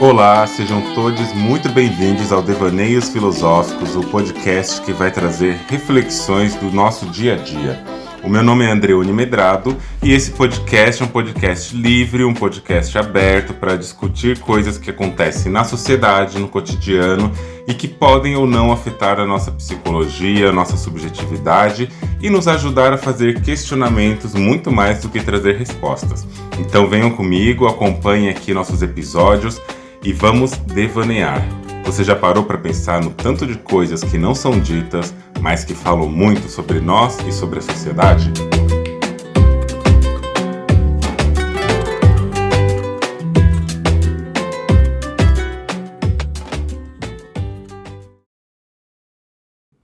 Olá, sejam todos muito bem-vindos ao Devaneios Filosóficos, o podcast que vai trazer reflexões do nosso dia a dia. O meu nome é Andreone Medrado e esse podcast é um podcast livre, um podcast aberto para discutir coisas que acontecem na sociedade, no cotidiano e que podem ou não afetar a nossa psicologia, a nossa subjetividade e nos ajudar a fazer questionamentos muito mais do que trazer respostas. Então venham comigo, acompanhem aqui nossos episódios e vamos devanear. Você já parou para pensar no tanto de coisas que não são ditas, mas que falam muito sobre nós e sobre a sociedade?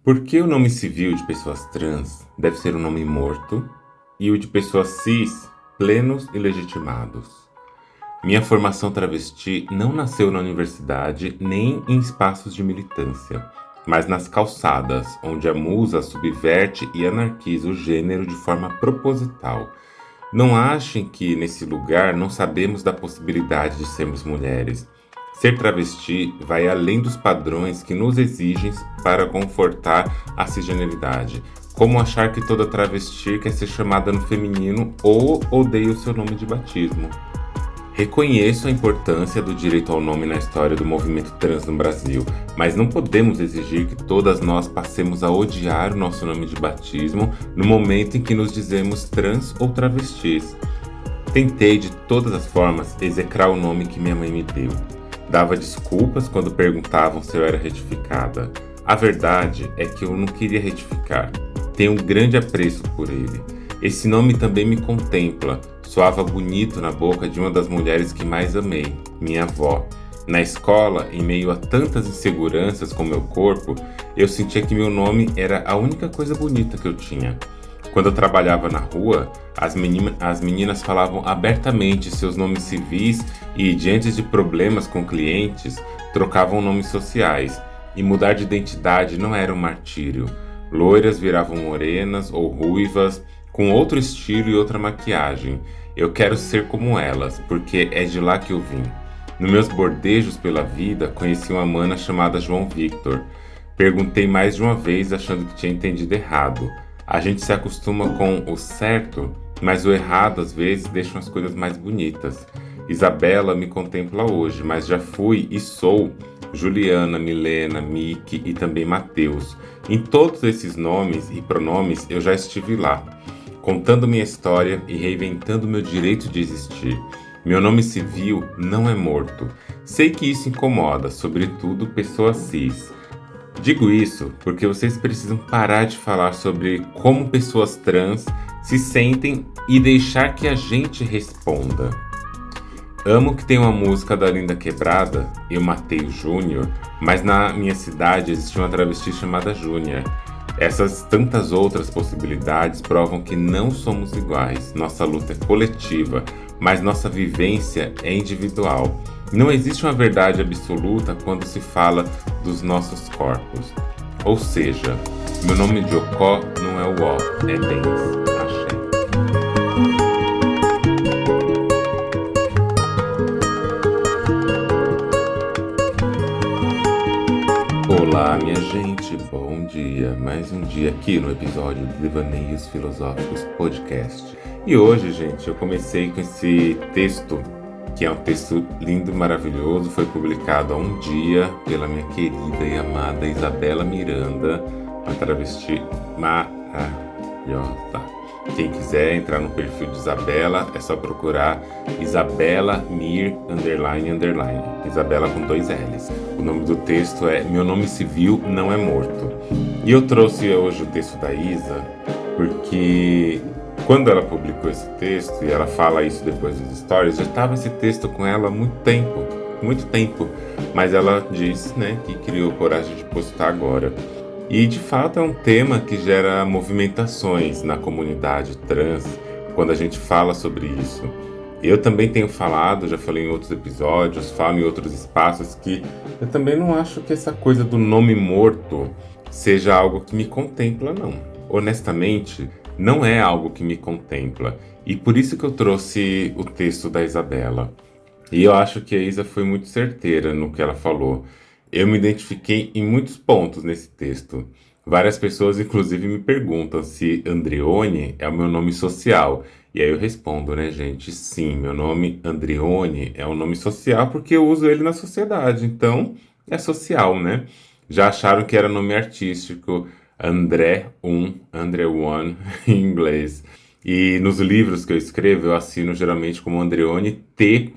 Por que o nome civil de pessoas trans deve ser um nome morto e o de pessoas cis plenos e legitimados? Minha formação travesti não nasceu na universidade nem em espaços de militância, mas nas calçadas, onde a musa subverte e anarquiza o gênero de forma proposital. Não achem que, nesse lugar, não sabemos da possibilidade de sermos mulheres. Ser travesti vai além dos padrões que nos exigem para confortar a cisgeneridade, como achar que toda travesti quer ser chamada no feminino ou odeia o seu nome de batismo. Reconheço a importância do direito ao nome na história do movimento trans no Brasil, mas não podemos exigir que todas nós passemos a odiar o nosso nome de batismo no momento em que nos dizemos trans ou travestis. Tentei de todas as formas execrar o nome que minha mãe me deu. Dava desculpas quando perguntavam se eu era retificada. A verdade é que eu não queria retificar. Tenho um grande apreço por ele. Esse nome também me contempla. Soava bonito na boca de uma das mulheres que mais amei, minha avó. Na escola, em meio a tantas inseguranças com meu corpo, eu sentia que meu nome era a única coisa bonita que eu tinha. Quando eu trabalhava na rua, as meninas falavam abertamente seus nomes civis e, diante de problemas com clientes, trocavam nomes sociais. E mudar de identidade não era um martírio. Loiras viravam morenas ou ruivas, com outro estilo e outra maquiagem. Eu quero ser como elas, porque é de lá que eu vim. Nos meus bordejos pela vida, conheci uma mana chamada João Victor. Perguntei mais de uma vez achando que tinha entendido errado. A gente se acostuma com o certo, mas o errado às vezes deixa as coisas mais bonitas. Isabela me contempla hoje, mas já fui e sou Juliana, Milena, Miki e também Mateus. Em todos esses nomes e pronomes eu já estive lá, contando minha história e reinventando meu direito de existir. Meu nome civil não é morto. Sei que isso incomoda, sobretudo pessoas cis. Digo isso porque vocês precisam parar de falar sobre como pessoas trans se sentem e deixar que a gente responda. Amo que tem uma música da Linda Quebrada, Eu Matei o Júnior, mas na minha cidade existia uma travesti chamada Júnior. Essas tantas outras possibilidades provam que não somos iguais. Nossa luta é coletiva, mas nossa vivência é individual. Não existe uma verdade absoluta quando se fala dos nossos corpos. Ou seja, meu nome de Ocó não é o Ó, é Dens. Axé. Olá, minha gente, bom dia. Mais um dia aqui no episódio do Devaneios Filosóficos Podcast. E hoje, gente, eu comecei com esse texto, que é um texto lindo, maravilhoso. Foi publicado há um dia pela minha querida e amada Isabela Miranda, uma travesti maravilhosa. Quem quiser entrar no perfil de Isabela, é só procurar Isabela Mir __. Isabela com 2 L's. O nome do texto é Meu Nome Civil Não é Morto. E eu trouxe hoje o texto da Isa, porque quando ela publicou esse texto, e ela fala isso depois nos stories, já estava esse texto com ela há muito tempo. Mas ela disse, que criou coragem de postar agora. E de fato é um tema que gera movimentações na comunidade trans quando a gente fala sobre isso. Eu também tenho falado, já falei em outros episódios, falo em outros espaços, que eu também não acho que essa coisa do nome morto seja algo que me contempla, não. Honestamente, não é algo que me contempla. E por isso que eu trouxe o texto da Isabela. E eu acho que a Isa foi muito certeira no que ela falou. Eu me identifiquei em muitos pontos nesse texto. Várias pessoas, inclusive, me perguntam se Andreone é o meu nome social. E aí eu respondo, né, gente? Sim, meu nome Andreone é um nome social porque eu uso ele na sociedade. Então, é social, né? Já acharam que era nome artístico, André One, em inglês. E nos livros que eu escrevo, eu assino geralmente como Andreone T.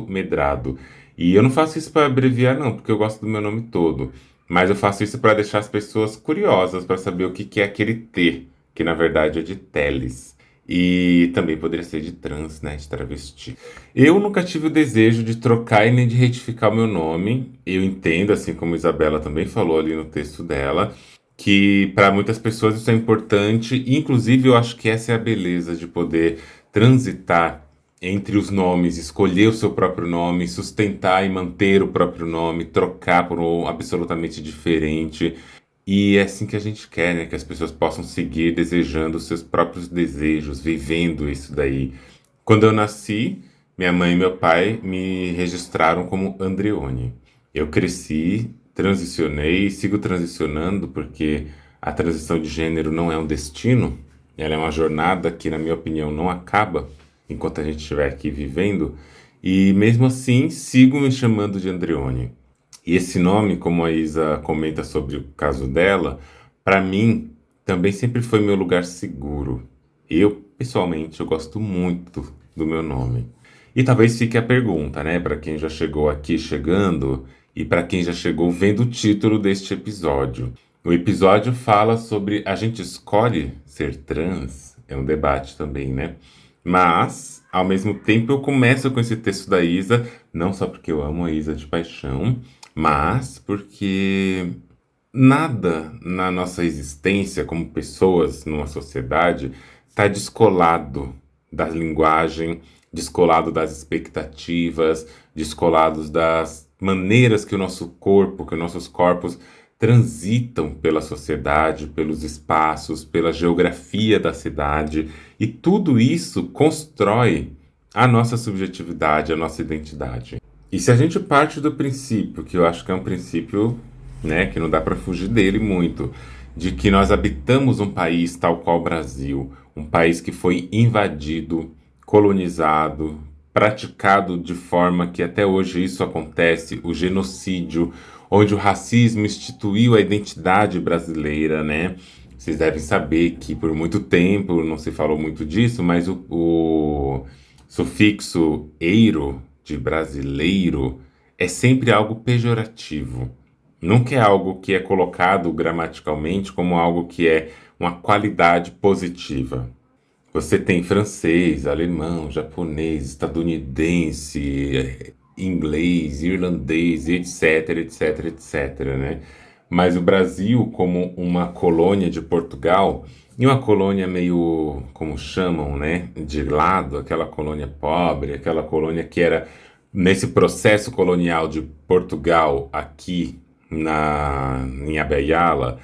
Medrado. E eu não faço isso para abreviar, não, porque eu gosto do meu nome todo. Mas eu faço isso para deixar as pessoas curiosas para saber o que que é aquele T, que na verdade é de Teles. E também poderia ser de trans, né, de travesti. Eu nunca tive o desejo de trocar e nem de retificar o meu nome. Eu entendo, assim como Isabela também falou ali no texto dela, que para muitas pessoas isso é importante. E, inclusive, eu acho que essa é a beleza de poder transitar entre os nomes, escolher o seu próprio nome, sustentar e manter o próprio nome, trocar por um absolutamente diferente. E é assim que a gente quer, né? Que as pessoas possam seguir desejando os seus próprios desejos, vivendo isso daí. Quando eu nasci, minha mãe e meu pai me registraram como Andreone. Eu cresci, transicionei, sigo transicionando porque a transição de gênero não é um destino, ela é uma jornada que, na minha opinião, não acaba enquanto a gente estiver aqui vivendo. E mesmo assim, sigo me chamando de Andreone. E esse nome, como a Isa comenta sobre o caso dela, para mim também sempre foi meu lugar seguro. Eu, pessoalmente, eu gosto muito do meu nome. E talvez fique a pergunta, né, para quem já chegou aqui chegando e para quem já chegou vendo o título deste episódio. O episódio fala sobre a gente escolhe ser trans, é um debate também, né? Mas, ao mesmo tempo, eu começo com esse texto da Isa, não só porque eu amo a Isa de paixão, mas porque nada na nossa existência como pessoas numa sociedade está descolado da linguagem, descolado das expectativas, descolados das maneiras que o nosso corpo, que os nossos corpos transitam pela sociedade, pelos espaços, pela geografia da cidade, e tudo isso constrói a nossa subjetividade, a nossa identidade. E se a gente parte do princípio, que eu acho que é um princípio, né, que não dá para fugir dele muito, de que nós habitamos um país tal qual o Brasil, um país que foi invadido, colonizado, praticado de forma que até hoje isso acontece, o genocídio, onde o racismo instituiu a identidade brasileira, né? Vocês devem saber que por muito tempo não se falou muito disso, mas o sufixo eiro, de brasileiro, é sempre algo pejorativo. Nunca é algo que é colocado gramaticalmente como algo que é uma qualidade positiva. Você tem francês, alemão, japonês, estadunidense, inglês, irlandês, etc, etc, etc, né? Mas o Brasil, como uma colônia de Portugal, e uma colônia meio, como chamam, né, de lado, aquela colônia pobre, aquela colônia que era nesse processo colonial de Portugal aqui em Abaiala,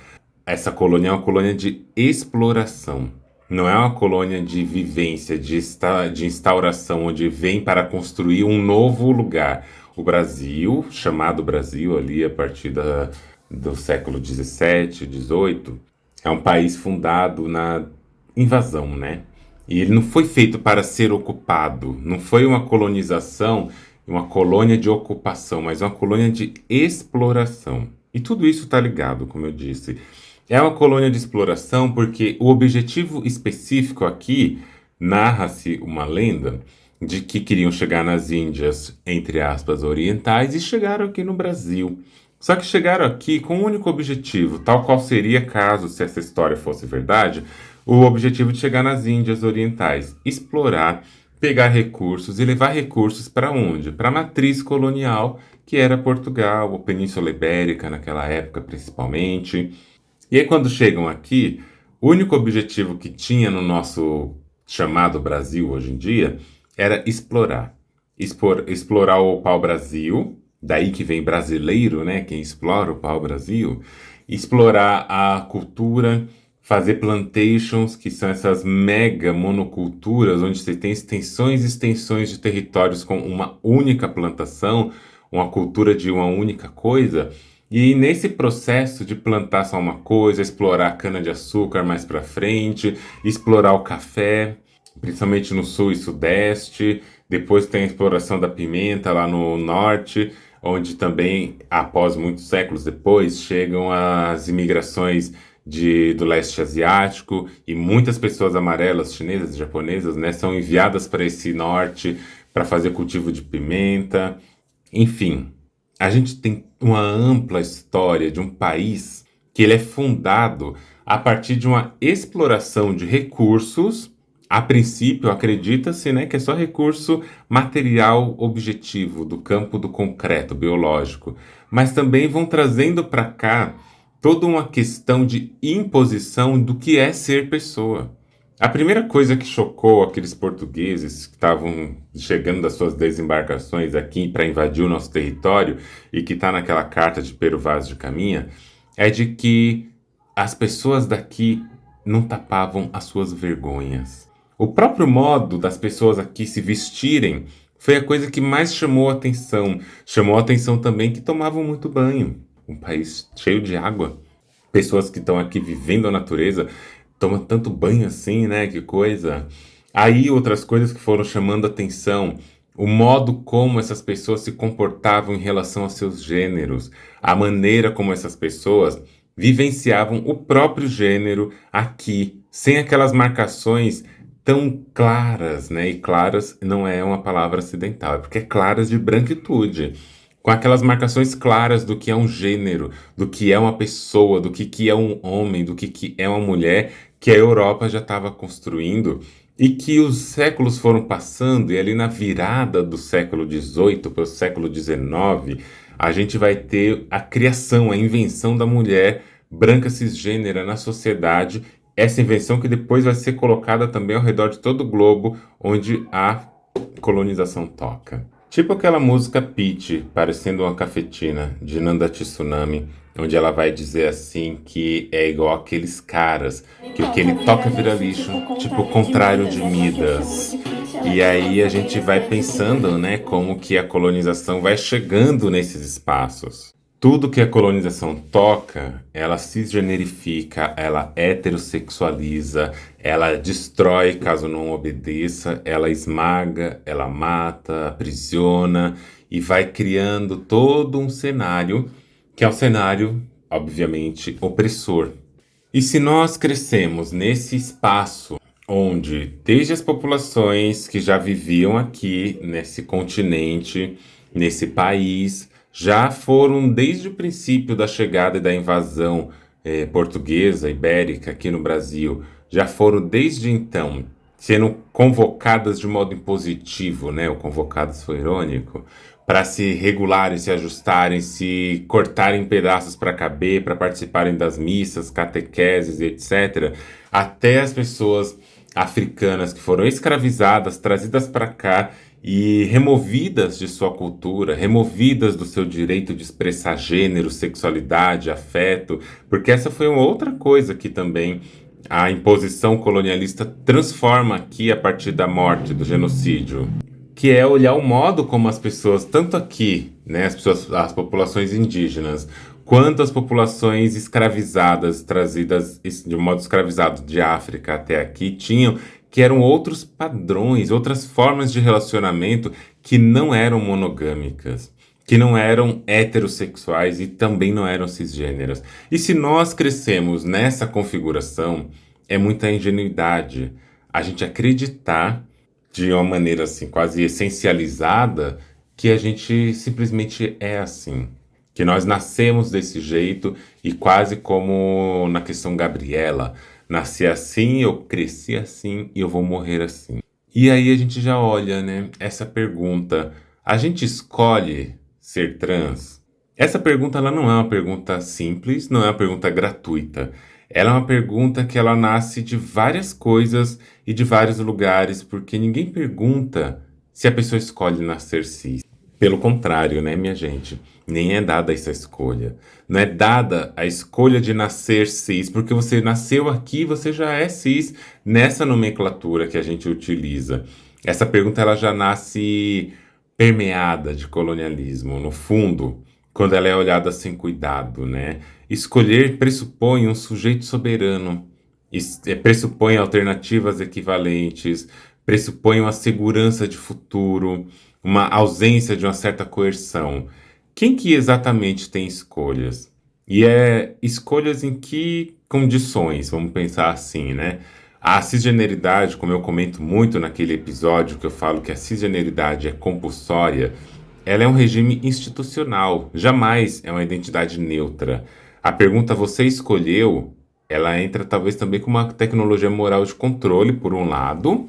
essa colônia é uma colônia de exploração. Não é uma colônia de vivência, de instauração, onde vem para construir um novo lugar. O Brasil, chamado Brasil ali a partir do século XVII, XVIII, é um país fundado na invasão, né? E ele não foi feito para ser ocupado, não foi uma colonização, uma colônia de ocupação, mas uma colônia de exploração. E tudo isso está ligado, como eu disse. É uma colônia de exploração porque o objetivo específico aqui narra-se uma lenda de que queriam chegar nas Índias, entre aspas, orientais, e chegaram aqui no Brasil. Só que chegaram aqui com um único objetivo, tal qual seria caso, se essa história fosse verdade, o objetivo de chegar nas Índias Orientais, explorar, pegar recursos e levar recursos para onde? Para a matriz colonial, que era Portugal, a Península Ibérica naquela época principalmente. E aí, quando chegam aqui, o único objetivo que tinha no nosso chamado Brasil hoje em dia era explorar. Explorar o pau-brasil, daí que vem brasileiro, né? Quem explora o pau-brasil. Explorar a cultura, fazer plantations, que são essas mega monoculturas, onde você tem extensões e extensões de territórios com uma única plantação, uma cultura de uma única coisa. E nesse processo de plantar só uma coisa, explorar a cana-de-açúcar mais para frente, explorar o café, principalmente no sul e sudeste, depois tem a exploração da pimenta lá no norte, onde também, após muitos séculos depois, chegam as imigrações do leste asiático e muitas pessoas amarelas, chinesas e japonesas, né, são enviadas para esse norte para fazer cultivo de pimenta. Enfim, a gente tem uma ampla história de um país que ele é fundado a partir de uma exploração de recursos. A princípio, acredita-se, né, que é só recurso material objetivo do campo do concreto biológico, mas também vão trazendo para cá toda uma questão de imposição do que é ser pessoa. A primeira coisa que chocou aqueles portugueses que estavam chegando das suas desembarcações aqui para invadir o nosso território e que está naquela carta de Pero Vaz de Caminha é de que as pessoas daqui não tapavam as suas vergonhas. O próprio modo das pessoas aqui se vestirem foi a coisa que mais chamou a atenção. Chamou a atenção também que tomavam muito banho. Um país cheio de água. Pessoas que estão aqui vivendo a natureza tomam tanto banho assim, né? Que coisa. Aí outras coisas que foram chamando a atenção. O modo como essas pessoas se comportavam em relação aos seus gêneros. A maneira como essas pessoas vivenciavam o próprio gênero aqui, sem aquelas marcações tão claras, né? E claras não é uma palavra acidental, é porque é claras de branquitude, com aquelas marcações claras do que é um gênero, do que é uma pessoa, do que é um homem, do que é uma mulher, que a Europa já estava construindo e que os séculos foram passando, e ali na virada do século XVIII para o século XIX, a gente vai ter a criação, a invenção da mulher branca cisgênera na sociedade, essa invenção que depois vai ser colocada também ao redor de todo o globo onde a colonização toca. Tipo aquela música Peach, parecendo uma cafetina, de Nanda Tsunami, onde ela vai dizer assim que é igual aqueles caras, que o que ele toca vira lixo, tipo o contrário de Midas. E aí a gente vai pensando, né, como que a colonização vai chegando nesses espaços. Tudo que a colonização toca, ela cisgenerifica, ela heterossexualiza, ela destrói caso não obedeça, ela esmaga, ela mata, aprisiona e vai criando todo um cenário, que é um cenário, obviamente, opressor. E se nós crescemos nesse espaço onde, desde as populações que já viviam aqui, nesse continente, nesse país, já foram desde o princípio da chegada e da invasão portuguesa, ibérica aqui no Brasil, já foram desde então sendo convocadas de modo impositivo, né? O convocadas foi irônico, para se regularem, se ajustarem, se cortarem em pedaços para caber, para participarem das missas, catequeses, etc., até as pessoas africanas que foram escravizadas, trazidas para cá e removidas de sua cultura, removidas do seu direito de expressar gênero, sexualidade, afeto, porque essa foi uma outra coisa que também a imposição colonialista transforma aqui a partir da morte, do genocídio, que é olhar o modo como as pessoas, tanto aqui, né, as populações indígenas, quanto as populações escravizadas, trazidas de modo escravizado de África até aqui, tinham, que eram outros padrões, outras formas de relacionamento que não eram monogâmicas, que não eram heterossexuais e também não eram cisgêneras. E se nós crescemos nessa configuração, é muita ingenuidade a gente acreditar de uma maneira assim quase essencializada que a gente simplesmente é assim, que nós nascemos desse jeito e quase como na questão Gabriela, nasci assim, eu cresci assim e eu vou morrer assim. E aí a gente já olha, né, essa pergunta, a gente escolhe ser trans? Essa pergunta ela não é uma pergunta simples, não é uma pergunta gratuita. Ela é uma pergunta que ela nasce de várias coisas e de vários lugares, porque ninguém pergunta se a pessoa escolhe nascer cis. Pelo contrário, né, minha gente? Nem é dada essa escolha. Não é dada a escolha de nascer cis, porque você nasceu aqui, você já é cis nessa nomenclatura que a gente utiliza. Essa pergunta ela já nasce permeada de colonialismo, no fundo, quando ela é olhada sem cuidado, né? Escolher pressupõe um sujeito soberano, pressupõe alternativas equivalentes, pressupõe uma segurança de futuro, uma ausência de uma certa coerção. Quem que exatamente tem escolhas? E escolhas em que condições? Vamos pensar assim, né? A cisgeneridade, como eu comento muito naquele episódio que eu falo que a cisgeneridade é compulsória, ela é um regime institucional, jamais é uma identidade neutra. A pergunta você escolheu, ela entra talvez também com uma tecnologia moral de controle, por um lado,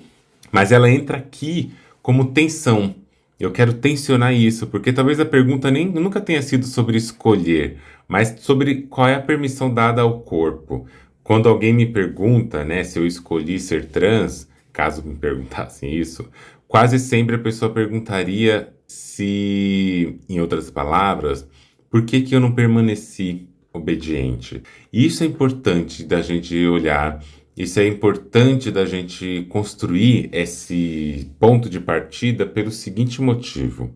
mas ela entra aqui como tensão. Eu quero tensionar isso, porque talvez a pergunta nem nunca tenha sido sobre escolher, mas sobre qual é a permissão dada ao corpo. Quando alguém me pergunta, né, se eu escolhi ser trans, caso me perguntassem isso, quase sempre a pessoa perguntaria se, em outras palavras, por que que eu não permaneci obediente? E isso é importante da gente olhar, isso é importante da gente construir esse ponto de partida pelo seguinte motivo: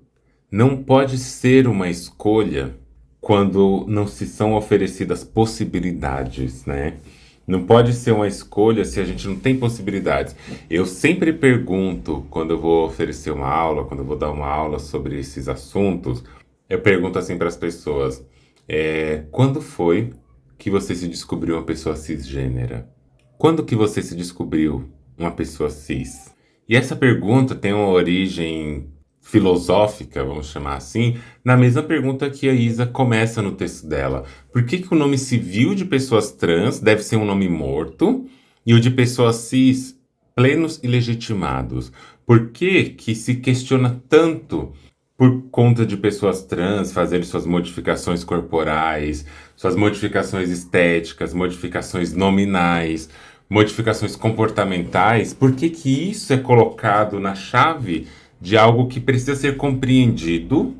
não pode ser uma escolha quando não se são oferecidas possibilidades, né? Não pode ser uma escolha se a gente não tem possibilidades. Eu sempre pergunto, quando eu vou oferecer uma aula, quando eu vou dar uma aula sobre esses assuntos, eu pergunto assim para as pessoas: quando foi que você se descobriu uma pessoa cisgênera? Quando que você se descobriu uma pessoa cis? E essa pergunta tem uma origem filosófica, vamos chamar assim, na mesma pergunta que a Isa começa no texto dela. Por que que o nome civil de pessoas trans deve ser um nome morto e o de pessoas cis plenos e legitimados? Por que que se questiona tanto por conta de pessoas trans fazerem suas modificações corporais, suas modificações estéticas, modificações nominais, modificações comportamentais? Por que que isso é colocado na chave de algo que precisa ser compreendido,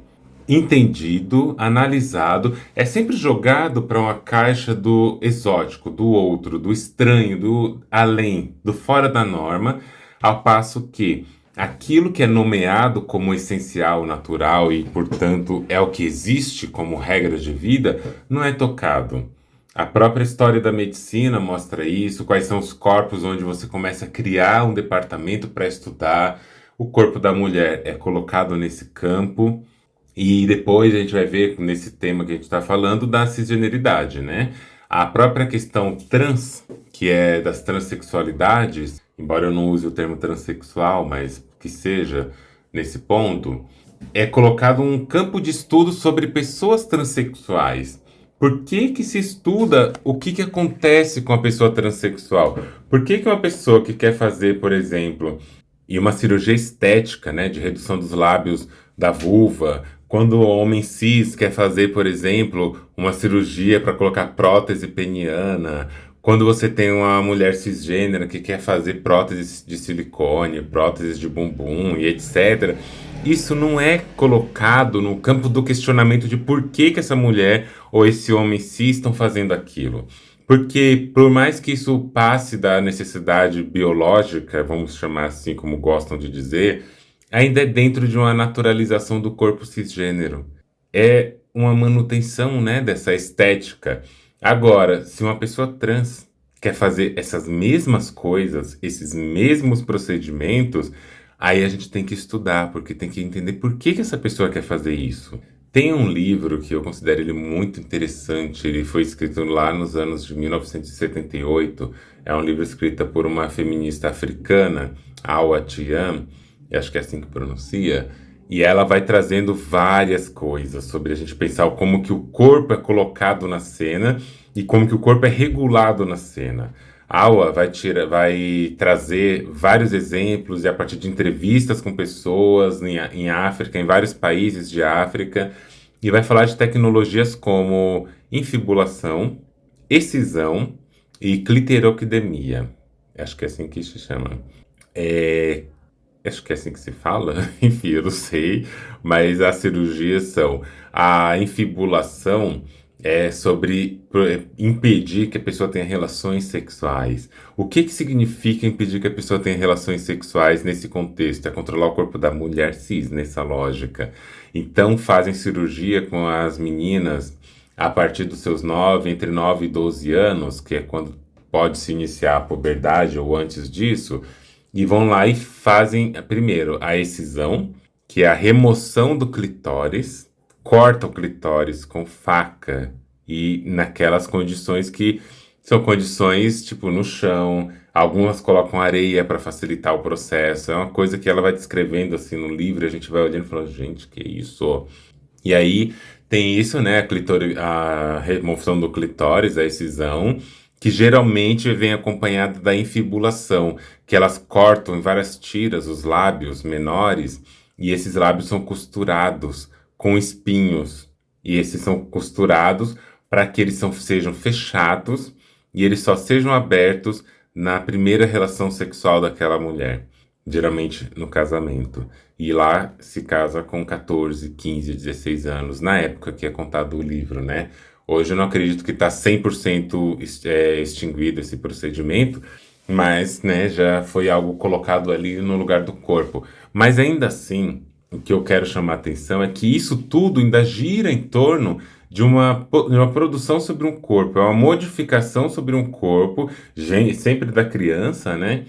entendido, analisado? É sempre jogado para uma caixa do exótico, do outro, do estranho, do além, do fora da norma, ao passo que aquilo que é nomeado como essencial, natural e, portanto, é o que existe como regra de vida, não é tocado. A própria história da medicina mostra isso, quais são os corpos onde você começa a criar um departamento para estudar. O corpo da mulher é colocado nesse campo, e depois a gente vai ver nesse tema que a gente está falando da cisgeneridade, né? A própria questão trans, que é das transexualidades, embora eu não use o termo transexual, mas que seja nesse ponto, é colocado um campo de estudo sobre pessoas transexuais. Por que que se estuda o que que acontece com a pessoa transexual? Por que que uma pessoa que quer fazer, por exemplo, e uma cirurgia estética, né, de redução dos lábios da vulva, quando o homem cis quer fazer, por exemplo, uma cirurgia para colocar prótese peniana, quando você tem uma mulher cisgênera que quer fazer próteses de silicone, próteses de bumbum e etc. Isso não é colocado no campo do questionamento de por que que essa mulher ou esse homem cis estão fazendo aquilo. Porque, por mais que isso passe da necessidade biológica, vamos chamar assim como gostam de dizer, ainda é dentro de uma naturalização do corpo cisgênero. É uma manutenção, né, dessa estética. Agora, se uma pessoa trans quer fazer essas mesmas coisas, esses mesmos procedimentos, aí a gente tem que estudar, porque tem que entender por que que essa pessoa quer fazer isso. Tem um livro que eu considero ele muito interessante, ele foi escrito lá nos anos de 1978, é um livro escrito por uma feminista africana, Awa Tiam, acho que é assim que pronuncia, e ela vai trazendo várias coisas sobre a gente pensar como que o corpo é colocado na cena e como que o corpo é regulado na cena. Awa vai trazer vários exemplos e a partir de entrevistas com pessoas em África, em vários países de África, e vai falar de tecnologias como infibulação, excisão e clitoroctomia. Acho que é assim que se chama. É, acho que é assim que se fala, enfim, eu não sei, mas as cirurgias são a infibulação é sobre impedir que a pessoa tenha relações sexuais. O que que significa impedir que a pessoa tenha relações sexuais nesse contexto? É controlar o corpo da mulher cis, nessa lógica. Então fazem cirurgia com as meninas a partir dos seus 9, entre 9 e 12 anos, que é quando pode se iniciar a puberdade ou antes disso, e vão lá e fazem, primeiro, a excisão, que é a remoção do clitóris, corta o clitóris com faca e naquelas condições que são condições tipo no chão. Algumas colocam areia para facilitar o processo. É uma coisa que ela vai descrevendo assim no livro, e a gente vai olhando e falando, gente, que isso? E aí tem isso, né? A remoção do clitóris, a excisão, que geralmente vem acompanhada da infibulação, que elas cortam em várias tiras os lábios menores, e esses lábios são costurados com espinhos. E esses são costurados para que eles sejam fechados e eles só sejam abertos na primeira relação sexual daquela mulher, geralmente no casamento. E lá se casa com 14, 15, 16 anos, na época que é contado o livro, né? Hoje eu não acredito que está 100% extinguido esse procedimento, mas né, já foi algo colocado ali no lugar do corpo. Mas ainda assim, o que eu quero chamar a atenção é que isso tudo ainda gira em torno de uma produção sobre um corpo, é uma modificação sobre um corpo, sempre da criança, né?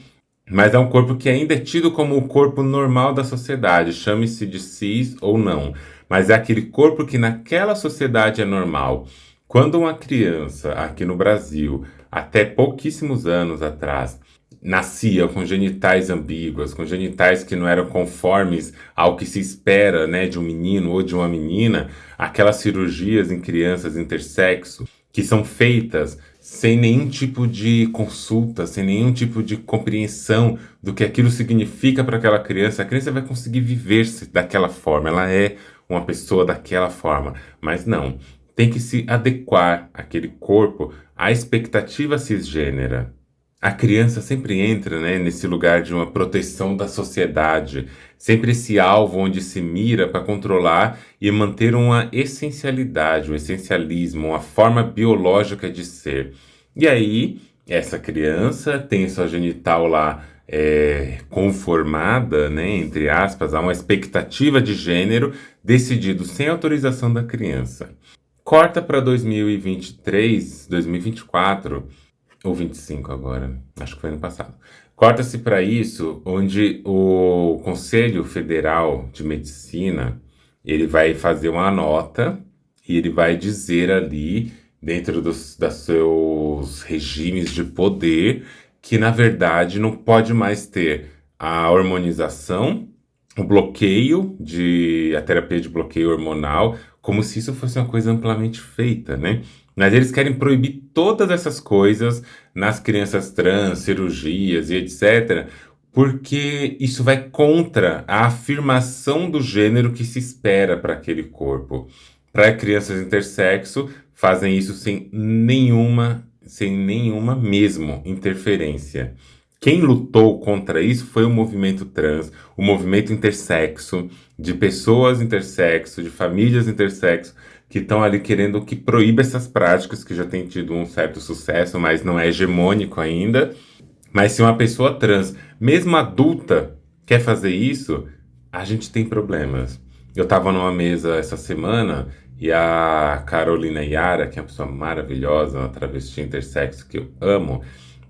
Mas é um corpo que ainda é tido como o corpo normal da sociedade, chame-se de cis ou não. Mas é aquele corpo que naquela sociedade é normal. Quando uma criança, aqui no Brasil, até pouquíssimos anos atrás, nascia com genitais ambíguas, com genitais que não eram conformes ao que se espera, né, de um menino ou de uma menina, aquelas cirurgias em crianças intersexo que são feitas sem nenhum tipo de consulta, sem nenhum tipo de compreensão do que aquilo significa para aquela criança, a criança vai conseguir viver-se daquela forma, ela é uma pessoa daquela forma, mas não, tem que se adequar aquele corpo à expectativa cisgênera. A criança sempre entra, né, nesse lugar de uma proteção da sociedade, sempre esse alvo onde se mira para controlar e manter uma essencialidade, um essencialismo, uma forma biológica de ser. E aí, essa criança tem sua genital lá conformada, né, entre aspas, a uma expectativa de gênero decidido sem autorização da criança. Corta para 2023, 2024 ou 25 agora, acho que foi ano passado. Corta-se para isso, onde o Conselho Federal de Medicina, ele vai fazer uma nota e ele vai dizer ali, dentro dos seus regimes de poder, que na verdade não pode mais ter a hormonização, o bloqueio a terapia de bloqueio hormonal, como se isso fosse uma coisa amplamente feita, né? Mas eles querem proibir todas essas coisas nas crianças trans, cirurgias e etc., porque isso vai contra a afirmação do gênero que se espera para aquele corpo. Para crianças intersexo, fazem isso sem nenhuma mesmo interferência. Quem lutou contra isso foi o movimento trans, o movimento intersexo, de pessoas intersexo, de famílias intersexo, que estão ali querendo que proíba essas práticas que já têm tido um certo sucesso, mas não é hegemônico ainda. Mas se uma pessoa trans, mesmo adulta, quer fazer isso, a gente tem problemas. Eu estava numa mesa essa semana e a Carolina Yara, que é uma pessoa maravilhosa, uma travesti intersexo que eu amo,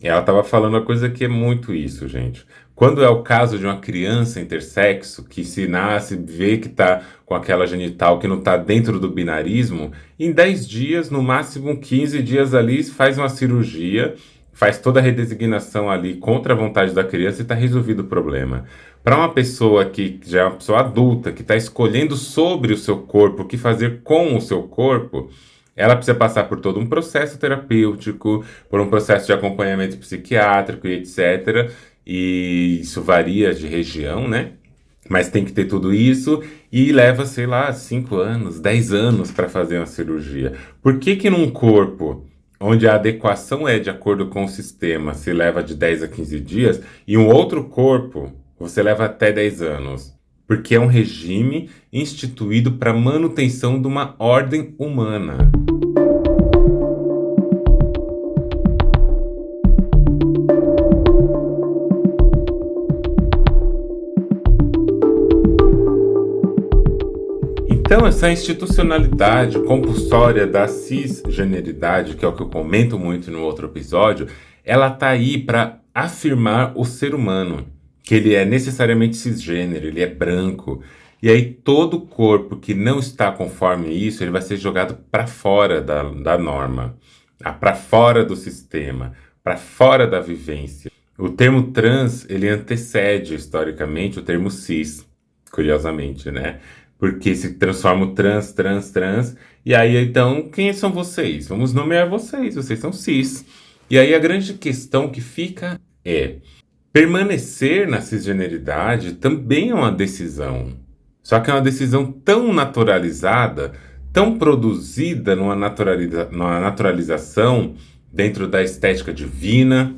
ela estava falando uma coisa que é muito isso, gente. Quando é o caso de uma criança intersexo que se nasce, vê que está com aquela genital que não está dentro do binarismo, em 10 dias, no máximo 15 dias ali, faz uma cirurgia, faz toda a redesignação ali contra a vontade da criança e está resolvido o problema. Para uma pessoa que já é uma pessoa adulta, que está escolhendo sobre o seu corpo, o que fazer com o seu corpo, ela precisa passar por todo um processo terapêutico, por um processo de acompanhamento psiquiátrico e etc. E isso varia de região, né? Mas tem que ter tudo isso e leva, sei lá, 5 anos, 10 anos para fazer uma cirurgia. Por que que num corpo onde a adequação é de acordo com o sistema se leva de 10 a 15 dias e um outro corpo você leva até 10 anos. Porque é um regime instituído para manutenção de uma ordem humana. Então, essa institucionalidade compulsória da cisgeneridade, que é o que eu comento muito no outro episódio, ela tá aí para afirmar o ser humano, que ele é necessariamente cisgênero, ele é branco. E aí todo corpo que não está conforme isso, ele vai ser jogado para fora da norma, para fora do sistema, para fora da vivência. O termo trans, ele antecede historicamente o termo cis, curiosamente, né? Porque se transforma o trans, e aí então, quem são vocês? Vamos nomear vocês são cis. E aí a grande questão que fica é, permanecer na cisgeneridade também é uma decisão. Só que é uma decisão tão naturalizada, tão produzida numa naturalização dentro da estética divina,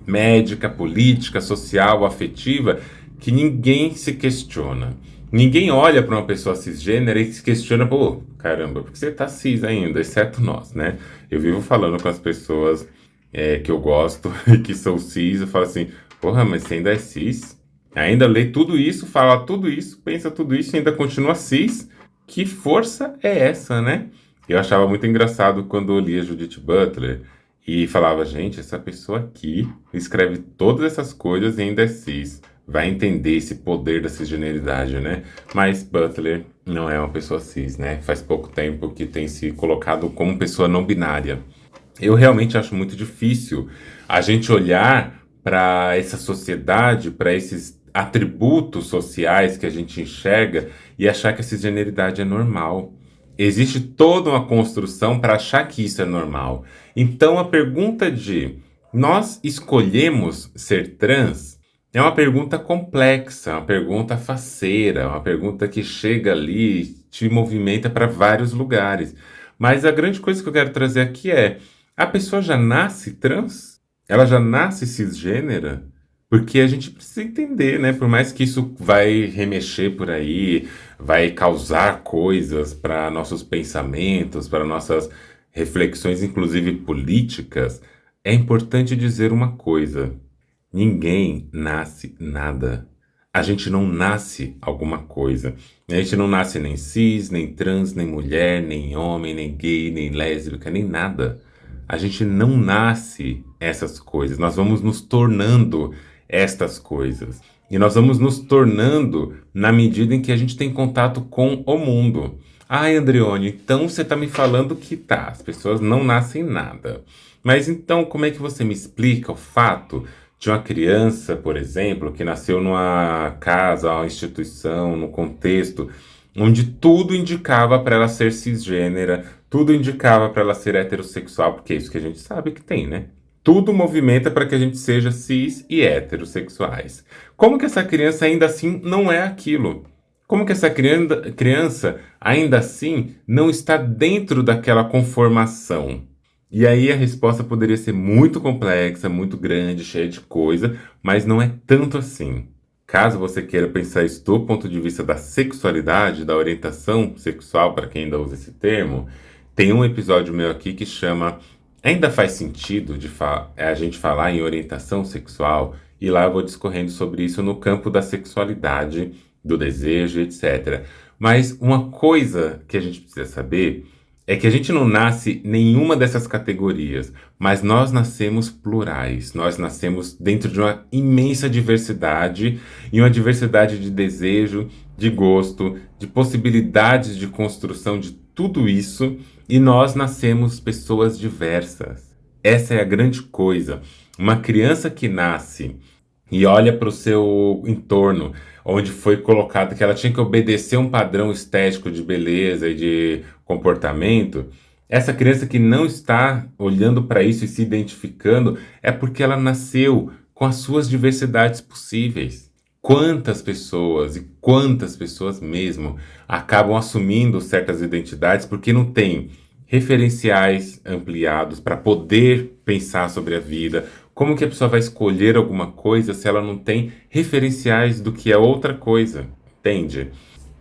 médica, política, social, afetiva, que ninguém se questiona. Ninguém olha para uma pessoa cisgênera e se questiona, pô, caramba, por que você tá cis ainda? Exceto nós, né? Eu vivo falando com as pessoas que eu gosto e que são cis, eu falo assim, porra, mas você ainda é cis? Ainda lê tudo isso, fala tudo isso, pensa tudo isso e ainda continua cis? Que força é essa, né? Eu achava muito engraçado quando eu lia Judith Butler e falava, gente, essa pessoa aqui escreve todas essas coisas e ainda é cis. Vai entender esse poder da cisgeneridade, né? Mas Butler não é uma pessoa cis, né? Faz pouco tempo que tem se colocado como pessoa não binária. Eu realmente acho muito difícil a gente olhar para essa sociedade, para esses atributos sociais que a gente enxerga e achar que a cisgeneridade é normal. Existe toda uma construção para achar que isso é normal. Então a pergunta de nós escolhemos ser trans é uma pergunta complexa, uma pergunta faceira, uma pergunta que chega ali e te movimenta para vários lugares. Mas a grande coisa que eu quero trazer aqui é: a pessoa já nasce trans? Ela já nasce cisgênera? Porque a gente precisa entender, né? Por mais que isso vai remexer por aí, vai causar coisas para nossos pensamentos, para nossas reflexões, inclusive políticas, é importante dizer uma coisa. Ninguém nasce nada. A gente não nasce alguma coisa. A gente não nasce nem cis, nem trans, nem mulher, nem homem, nem gay, nem lésbica, nem nada. A gente não nasce essas coisas. Nós vamos nos tornando estas coisas. E nós vamos nos tornando na medida em que a gente tem contato com o mundo. Ai, Andreone, então você está me falando que tá, as pessoas não nascem nada. Mas então, como é que você me explica o fato de uma criança, por exemplo, que nasceu numa casa, uma instituição, num contexto onde tudo indicava para ela ser cisgênera, tudo indicava para ela ser heterossexual, porque é isso que a gente sabe que tem, né? Tudo movimenta para que a gente seja cis e heterossexuais. Como que essa criança ainda assim não é aquilo? Como que essa criança ainda assim não está dentro daquela conformação? E aí a resposta poderia ser muito complexa, muito grande, cheia de coisa, mas não é tanto assim. Caso você queira pensar isso do ponto de vista da sexualidade, da orientação sexual, para quem ainda usa esse termo, tem um episódio meu aqui que chama Ainda faz sentido a gente falar em orientação sexual? E lá eu vou discorrendo sobre isso no campo da sexualidade, do desejo, etc. Mas uma coisa que a gente precisa saber é que a gente não nasce nenhuma dessas categorias, mas nós nascemos plurais, nós nascemos dentro de uma imensa diversidade, e uma diversidade de desejo, de gosto, de possibilidades de construção de tudo isso, e nós nascemos pessoas diversas. Essa é a grande coisa. Uma criança que nasce e olha para o seu entorno, onde foi colocado que ela tinha que obedecer um padrão estético de beleza e de comportamento, essa criança que não está olhando para isso e se identificando é porque ela nasceu com as suas diversidades possíveis. Quantas pessoas mesmo acabam assumindo certas identidades porque não tem referenciais ampliados para poder pensar sobre a vida, Como que a pessoa vai escolher alguma coisa se ela não tem referenciais do que é outra coisa? Entende?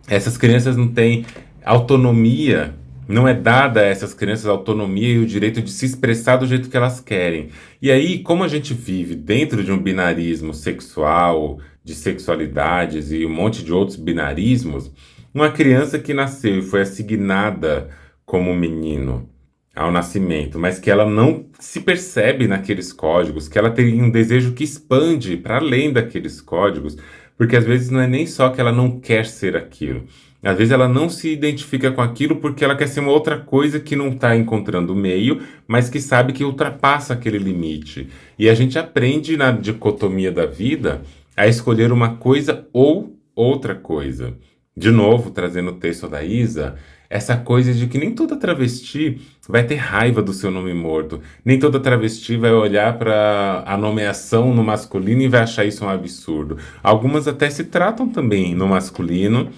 Essas crianças não têm autonomia, não é dada a essas crianças a autonomia e o direito de se expressar do jeito que elas querem. E aí, como a gente vive dentro de um binarismo sexual, de sexualidades e um monte de outros binarismos, uma criança que nasceu e foi assignada como menino ao nascimento, mas que ela não se percebe naqueles códigos, que ela tem um desejo que expande para além daqueles códigos, porque às vezes não é nem só que ela não quer ser aquilo. Às vezes ela não se identifica com aquilo porque ela quer ser uma outra coisa que não está encontrando o meio, mas que sabe que ultrapassa aquele limite. E a gente aprende na dicotomia da vida a escolher uma coisa ou outra coisa. De novo, trazendo o texto da Isa, essa coisa de que nem toda travesti vai ter raiva do seu nome morto, nem toda travesti vai olhar para a nomeação no masculino e vai achar isso um absurdo. Algumas até se tratam também no masculino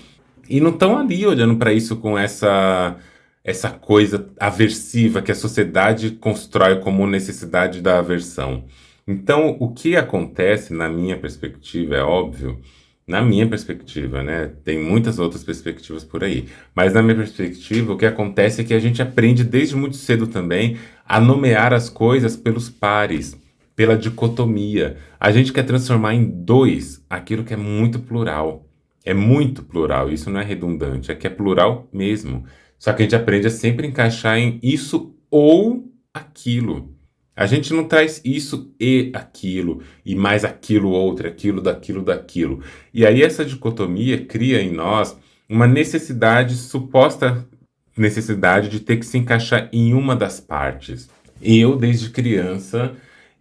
e não estão ali olhando para isso com essa coisa aversiva que a sociedade constrói como necessidade da aversão. Então, o que acontece, na minha perspectiva, é óbvio, na minha perspectiva, né? Tem muitas outras perspectivas por aí, mas na minha perspectiva, o que acontece é que a gente aprende desde muito cedo também a nomear as coisas pelos pares, pela dicotomia. A gente quer transformar em dois aquilo que é muito plural. É muito plural, isso não é redundante, é que é plural mesmo. Só que a gente aprende a sempre encaixar em isso ou aquilo. A gente não traz isso e aquilo, e mais aquilo outro, aquilo daquilo daquilo. E aí essa dicotomia cria em nós uma necessidade, suposta necessidade de ter que se encaixar em uma das partes. E eu, desde criança,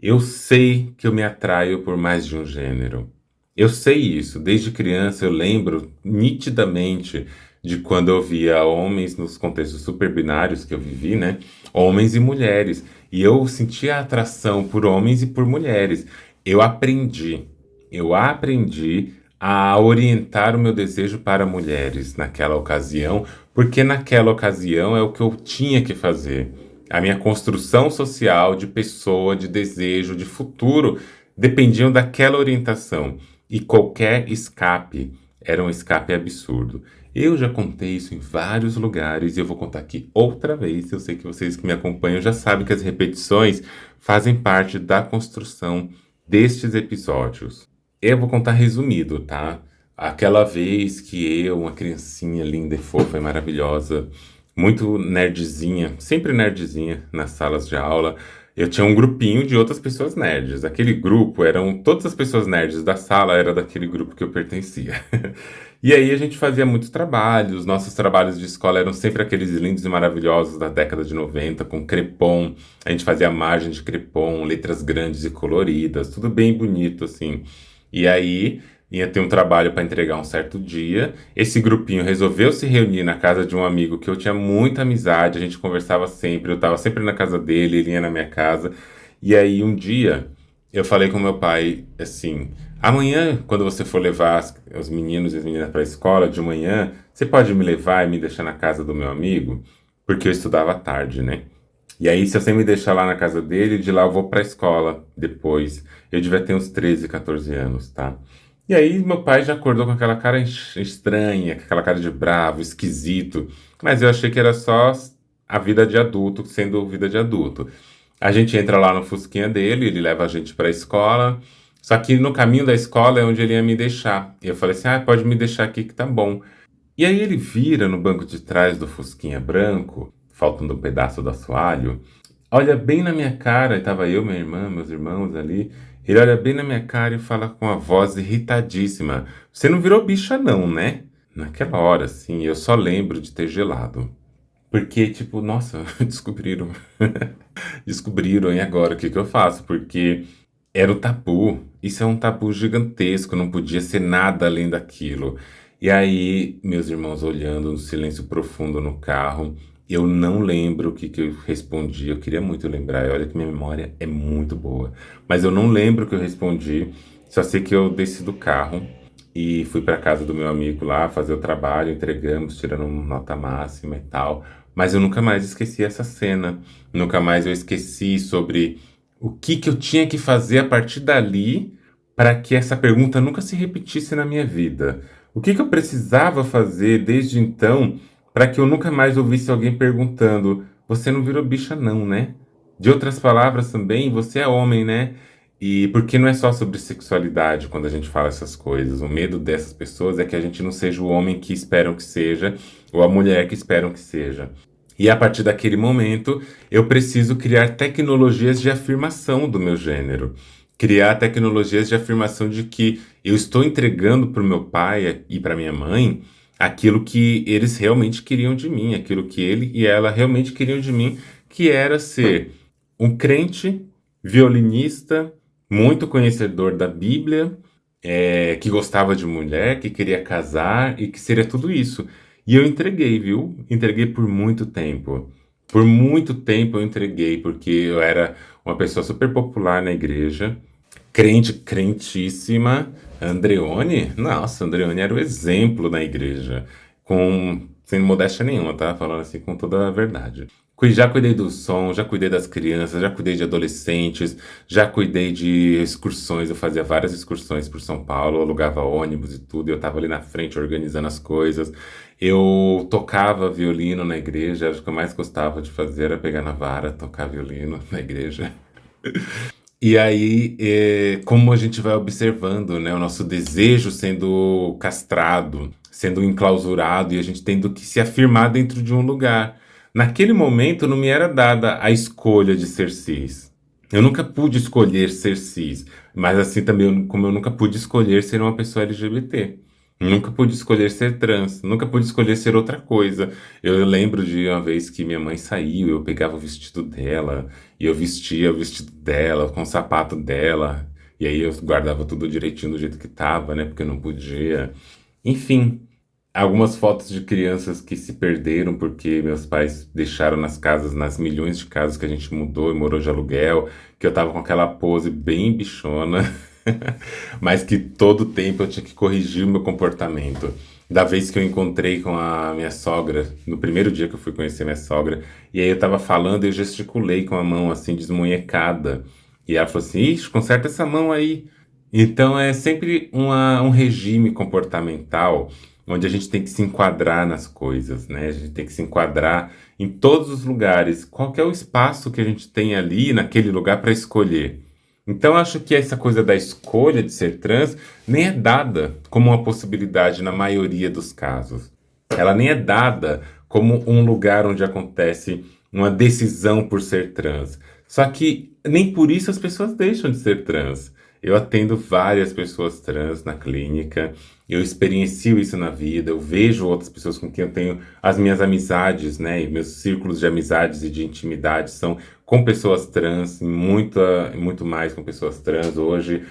eu sei que eu me atraio por mais de um gênero. Eu sei isso. Desde criança eu lembro nitidamente de quando eu via homens nos contextos superbinários que eu vivi, né? Homens e mulheres. E eu sentia atração por homens e por mulheres. Eu aprendi, eu aprendi a orientar o meu desejo para mulheres naquela ocasião, porque naquela ocasião é o que eu tinha que fazer. A minha construção social de pessoa, de desejo, de futuro dependiam daquela orientação. E qualquer escape era um escape absurdo. Eu já contei isso em vários lugares e eu vou contar aqui outra vez. Eu sei que vocês que me acompanham já sabem que as repetições fazem parte da construção destes episódios. Eu vou contar resumido, tá? Aquela vez que eu, uma criancinha linda e fofa e maravilhosa, muito nerdzinha, sempre nerdzinha nas salas de aula, eu tinha um grupinho de outras pessoas nerds. Aquele grupo eram todas as pessoas nerds da sala, era daquele grupo que eu pertencia. E aí a gente fazia muitos trabalhos, nossos trabalhos de escola eram sempre aqueles lindos e maravilhosos da década de 90 com crepom. A gente fazia margem de crepom, letras grandes e coloridas, tudo bem bonito assim. E aí ia ter um trabalho para entregar um certo dia. Esse grupinho resolveu se reunir na casa de um amigo que eu tinha muita amizade, a gente conversava sempre, eu estava sempre na casa dele, ele ia na minha casa. E aí um dia eu falei com meu pai assim: amanhã, quando você for levar os meninos e as meninas para a escola de manhã, você pode me levar e me deixar na casa do meu amigo? Porque eu estudava à tarde, né? E aí, se você me deixar lá na casa dele, de lá eu vou para a escola depois. Eu devia ter uns 13, 14 anos, tá? E aí, meu pai já acordou com aquela cara estranha, com aquela cara de bravo, esquisito. Mas eu achei que era só a vida de adulto sendo vida de adulto. A gente entra lá no fusquinha dele, ele leva a gente para a escola. Só que no caminho da escola é onde ele ia me deixar. E eu falei assim: ah, pode me deixar aqui que tá bom. E aí ele vira no banco de trás do fusquinha branco, faltando um pedaço do assoalho, olha bem na minha cara, e tava eu, minha irmã, meus irmãos ali. Ele olha bem na minha cara e fala com a voz irritadíssima: você não virou bicha, não, né? Naquela hora, assim, eu só lembro de ter gelado. Porque, tipo, nossa, descobriram. Descobriram, e agora o que que eu faço? Porque era o tabu. Isso é um tabu gigantesco, não podia ser nada além daquilo. E aí, meus irmãos olhando no silêncio profundo no carro, eu não lembro o que que eu respondi. Eu queria muito lembrar, e olha que minha memória é muito boa. Mas eu não lembro o que eu respondi, só sei que eu desci do carro e fui para casa do meu amigo lá fazer o trabalho, entregamos, tirando nota máxima e tal. Mas eu nunca mais esqueci essa cena. Nunca mais eu esqueci sobre O que que eu tinha que fazer a partir dali para que essa pergunta nunca se repetisse na minha vida? O que que eu precisava fazer desde então para que eu nunca mais ouvisse alguém perguntando: Você não virou bicha, não, né? De outras palavras também, você é homem, né? E porque não é só sobre sexualidade quando a gente fala essas coisas. O medo dessas pessoas é que a gente não seja o homem que esperam que seja, ou a mulher que esperam que seja. E a partir daquele momento, eu preciso criar tecnologias de afirmação do meu gênero. Criar tecnologias de afirmação de que eu estou entregando para o meu pai e para minha mãe aquilo que eles realmente queriam de mim, aquilo que ele e ela realmente queriam de mim, que era ser um crente, violinista, muito conhecedor da Bíblia, que gostava de mulher, que queria casar e que seria tudo isso. E eu entreguei, viu? Entreguei por muito tempo. Por muito tempo eu entreguei, porque eu era uma pessoa super popular na igreja, crente, crentíssima. Andreone, nossa, Andreone era o exemplo na igreja, sem modéstia nenhuma, tá? Falando assim com toda a verdade. Já cuidei do som, já cuidei das crianças, já cuidei de adolescentes, já cuidei de excursões. Eu fazia várias excursões por São Paulo, eu alugava ônibus e tudo, eu tava ali na frente organizando as coisas. Eu tocava violino na igreja, acho que o que eu mais gostava de fazer era pegar na vara, tocar violino na igreja. E aí, como a gente vai observando, né, o nosso desejo sendo castrado, sendo enclausurado e a gente tendo que se afirmar dentro de um lugar. Naquele momento não me era dada a escolha de ser cis. Eu nunca pude escolher ser cis, mas assim também como eu nunca pude escolher ser uma pessoa LGBT. Nunca pude escolher ser trans, nunca pude escolher ser outra coisa. Eu lembro de uma vez que minha mãe saiu, eu pegava o vestido dela e eu vestia o vestido dela com o sapato dela. E aí eu guardava tudo direitinho do jeito que tava, né? Porque eu não podia. Enfim, algumas fotos de crianças que se perderam porque meus pais deixaram nas casas, nas milhões de casas que a gente mudou e morou de aluguel, que eu tava com aquela pose bem bichona. Mas que todo tempo eu tinha que corrigir o meu comportamento. Da vez que eu encontrei com a minha sogra, no primeiro dia que eu fui conhecer minha sogra, e aí eu tava falando e eu gesticulei com a mão assim, desmunhecada. E ela falou assim: Ixi, conserta essa mão aí. Então é sempre um regime comportamental onde a gente tem que se enquadrar nas coisas, né? A gente tem que se enquadrar em todos os lugares. Qual que é o espaço que a gente tem ali naquele lugar para escolher? Então, acho que essa coisa da escolha de ser trans nem é dada como uma possibilidade na maioria dos casos. Ela nem é dada como um lugar onde acontece uma decisão por ser trans. Só que nem por isso as pessoas deixam de ser trans. Eu atendo várias pessoas trans na clínica, eu experiencio isso na vida, eu vejo outras pessoas com quem eu tenho as minhas amizades, né? E meus círculos de amizades e de intimidade são com pessoas trans, muito mais com pessoas trans hoje.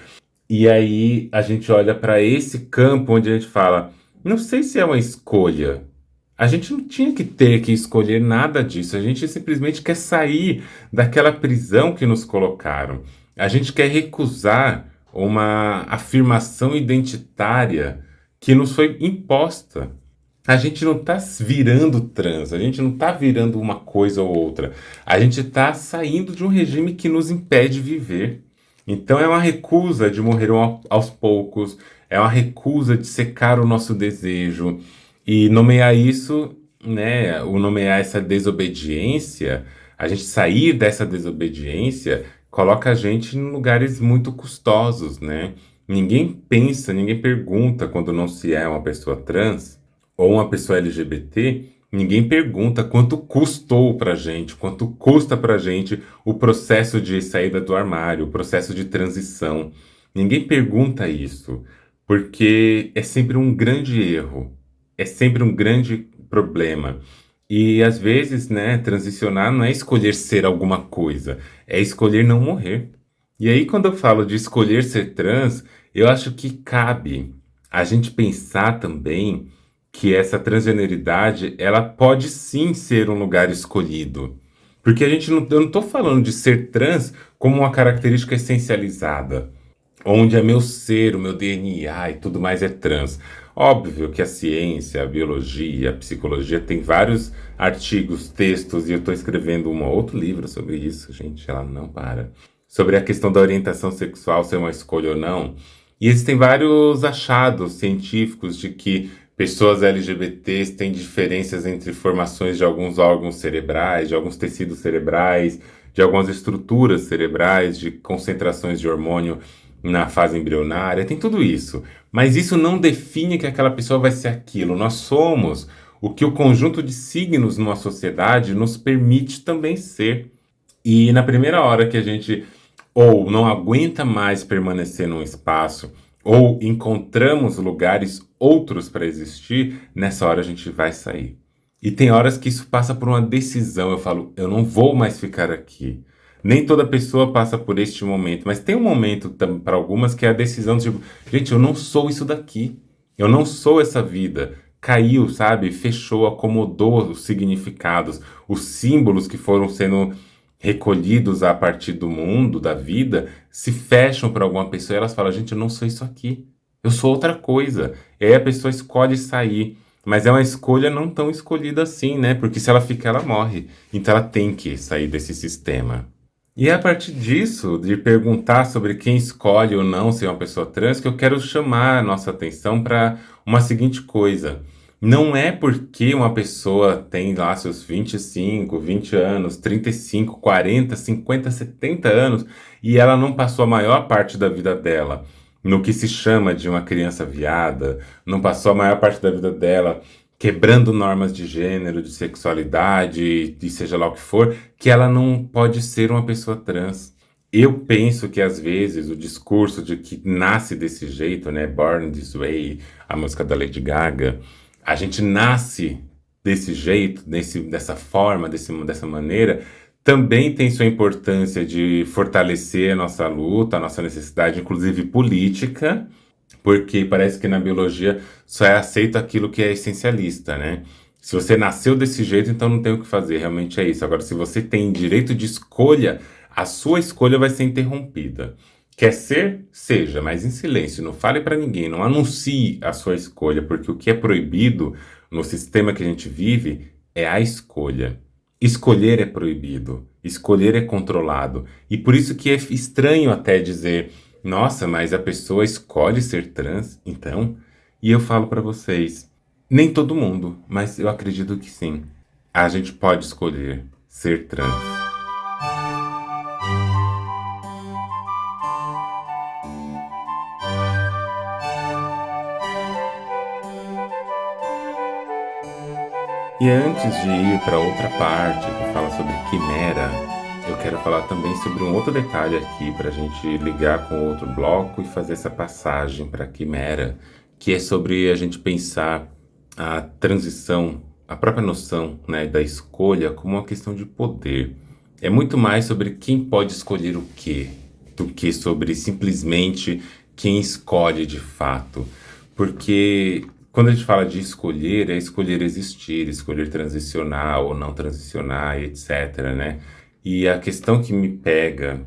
E aí a gente olha para esse campo onde a gente fala, não sei se é uma escolha. A gente não tinha que ter que escolher nada disso. A gente simplesmente quer sair daquela prisão que nos colocaram. A gente quer recusar uma afirmação identitária que nos foi imposta. A gente não está virando trans, a gente não está virando uma coisa ou outra. A gente está saindo de um regime que nos impede de viver. Então é uma recusa de morrer aos poucos, é uma recusa de secar o nosso desejo. E nomear isso, né, o nomear essa desobediência, a gente sair dessa desobediência, coloca a gente em lugares muito custosos, né? Ninguém pensa, ninguém pergunta quando não se é uma pessoa trans ou uma pessoa LGBT, ninguém pergunta quanto custou pra gente, quanto custa pra gente o processo de saída do armário, o processo de transição. Ninguém pergunta isso, porque é sempre um grande erro, é sempre um grande problema. E às vezes, né, transicionar não é escolher ser alguma coisa, é escolher não morrer. E aí, quando eu falo de escolher ser trans, eu acho que cabe a gente pensar também que essa transgeneridade, ela pode sim ser um lugar escolhido. Porque eu não estou falando de ser trans como uma característica essencializada, onde é meu ser, o meu DNA e tudo mais é trans. Óbvio que a ciência, a biologia, a psicologia tem vários artigos, textos, e eu estou escrevendo um outro livro sobre isso, gente, ela não para. sobre a questão da orientação sexual ser uma escolha ou não. E existem vários achados científicos de que pessoas LGBTs têm diferenças entre formações de alguns órgãos cerebrais, de alguns tecidos cerebrais, de algumas estruturas cerebrais, de concentrações de hormônio na fase embrionária, tem tudo isso. Mas isso não define que aquela pessoa vai ser aquilo. Nós somos o que o conjunto de signos numa sociedade nos permite também ser. E na primeira hora que a gente ou não aguenta mais permanecer num espaço, ou encontramos lugares outros para existir, nessa hora a gente vai sair. E tem horas que isso passa por uma decisão. Eu falo, eu não vou mais ficar aqui. Nem toda pessoa passa por este momento, mas tem um momento para algumas que é a decisão, tipo, gente, eu não sou isso daqui. Eu não sou essa vida. Caiu, sabe? Fechou, acomodou os significados, os símbolos que foram sendo recolhidos a partir do mundo, da vida, se fecham para alguma pessoa e elas falam, gente, eu não sou isso aqui. Eu sou outra coisa. E aí a pessoa escolhe sair. Mas é uma escolha não tão escolhida assim, né? Porque se ela ficar, ela morre. Então ela tem que sair desse sistema. E é a partir disso, de perguntar sobre quem escolhe ou não ser uma pessoa trans, que eu quero chamar a nossa atenção para uma seguinte coisa. Não é porque uma pessoa tem lá seus 25, 20 anos, 35, 40, 50, 70 anos e ela não passou a maior parte da vida dela no que se chama de uma criança viada, não passou a maior parte da vida dela quebrando normas de gênero, de sexualidade, e seja lá o que for, que ela não pode ser uma pessoa trans. Eu penso que às vezes o discurso de que nasce desse jeito, né, Born This Way, a música da Lady Gaga, a gente nasce desse jeito, dessa forma, dessa maneira, também tem sua importância de fortalecer a nossa luta, a nossa necessidade, inclusive política, porque parece que na biologia só é aceito aquilo que é essencialista, né? Se você nasceu desse jeito, então não tem o que fazer, realmente é isso. Agora, se você tem direito de escolha, a sua escolha vai ser interrompida. Quer ser? Seja, mas em silêncio, não fale para ninguém, não anuncie a sua escolha, porque o que é proibido no sistema que a gente vive é a escolha. Escolher é proibido, escolher é controlado. E por isso que é estranho até dizer, nossa, mas a pessoa escolhe ser trans, então? E eu falo para vocês, nem todo mundo, mas eu acredito que sim. A gente pode escolher ser trans. E antes de ir para outra parte que fala sobre quimera, eu quero falar também sobre um outro detalhe aqui para a gente ligar com outro bloco e fazer essa passagem para a quimera, que é sobre a gente pensar a transição, a própria noção, né, da escolha como uma questão de poder. É muito mais sobre quem pode escolher o quê, do que sobre simplesmente quem escolhe de fato. Porque quando a gente fala de escolher, é escolher existir, escolher transicionar ou não transicionar, etc, né? E a questão que me pega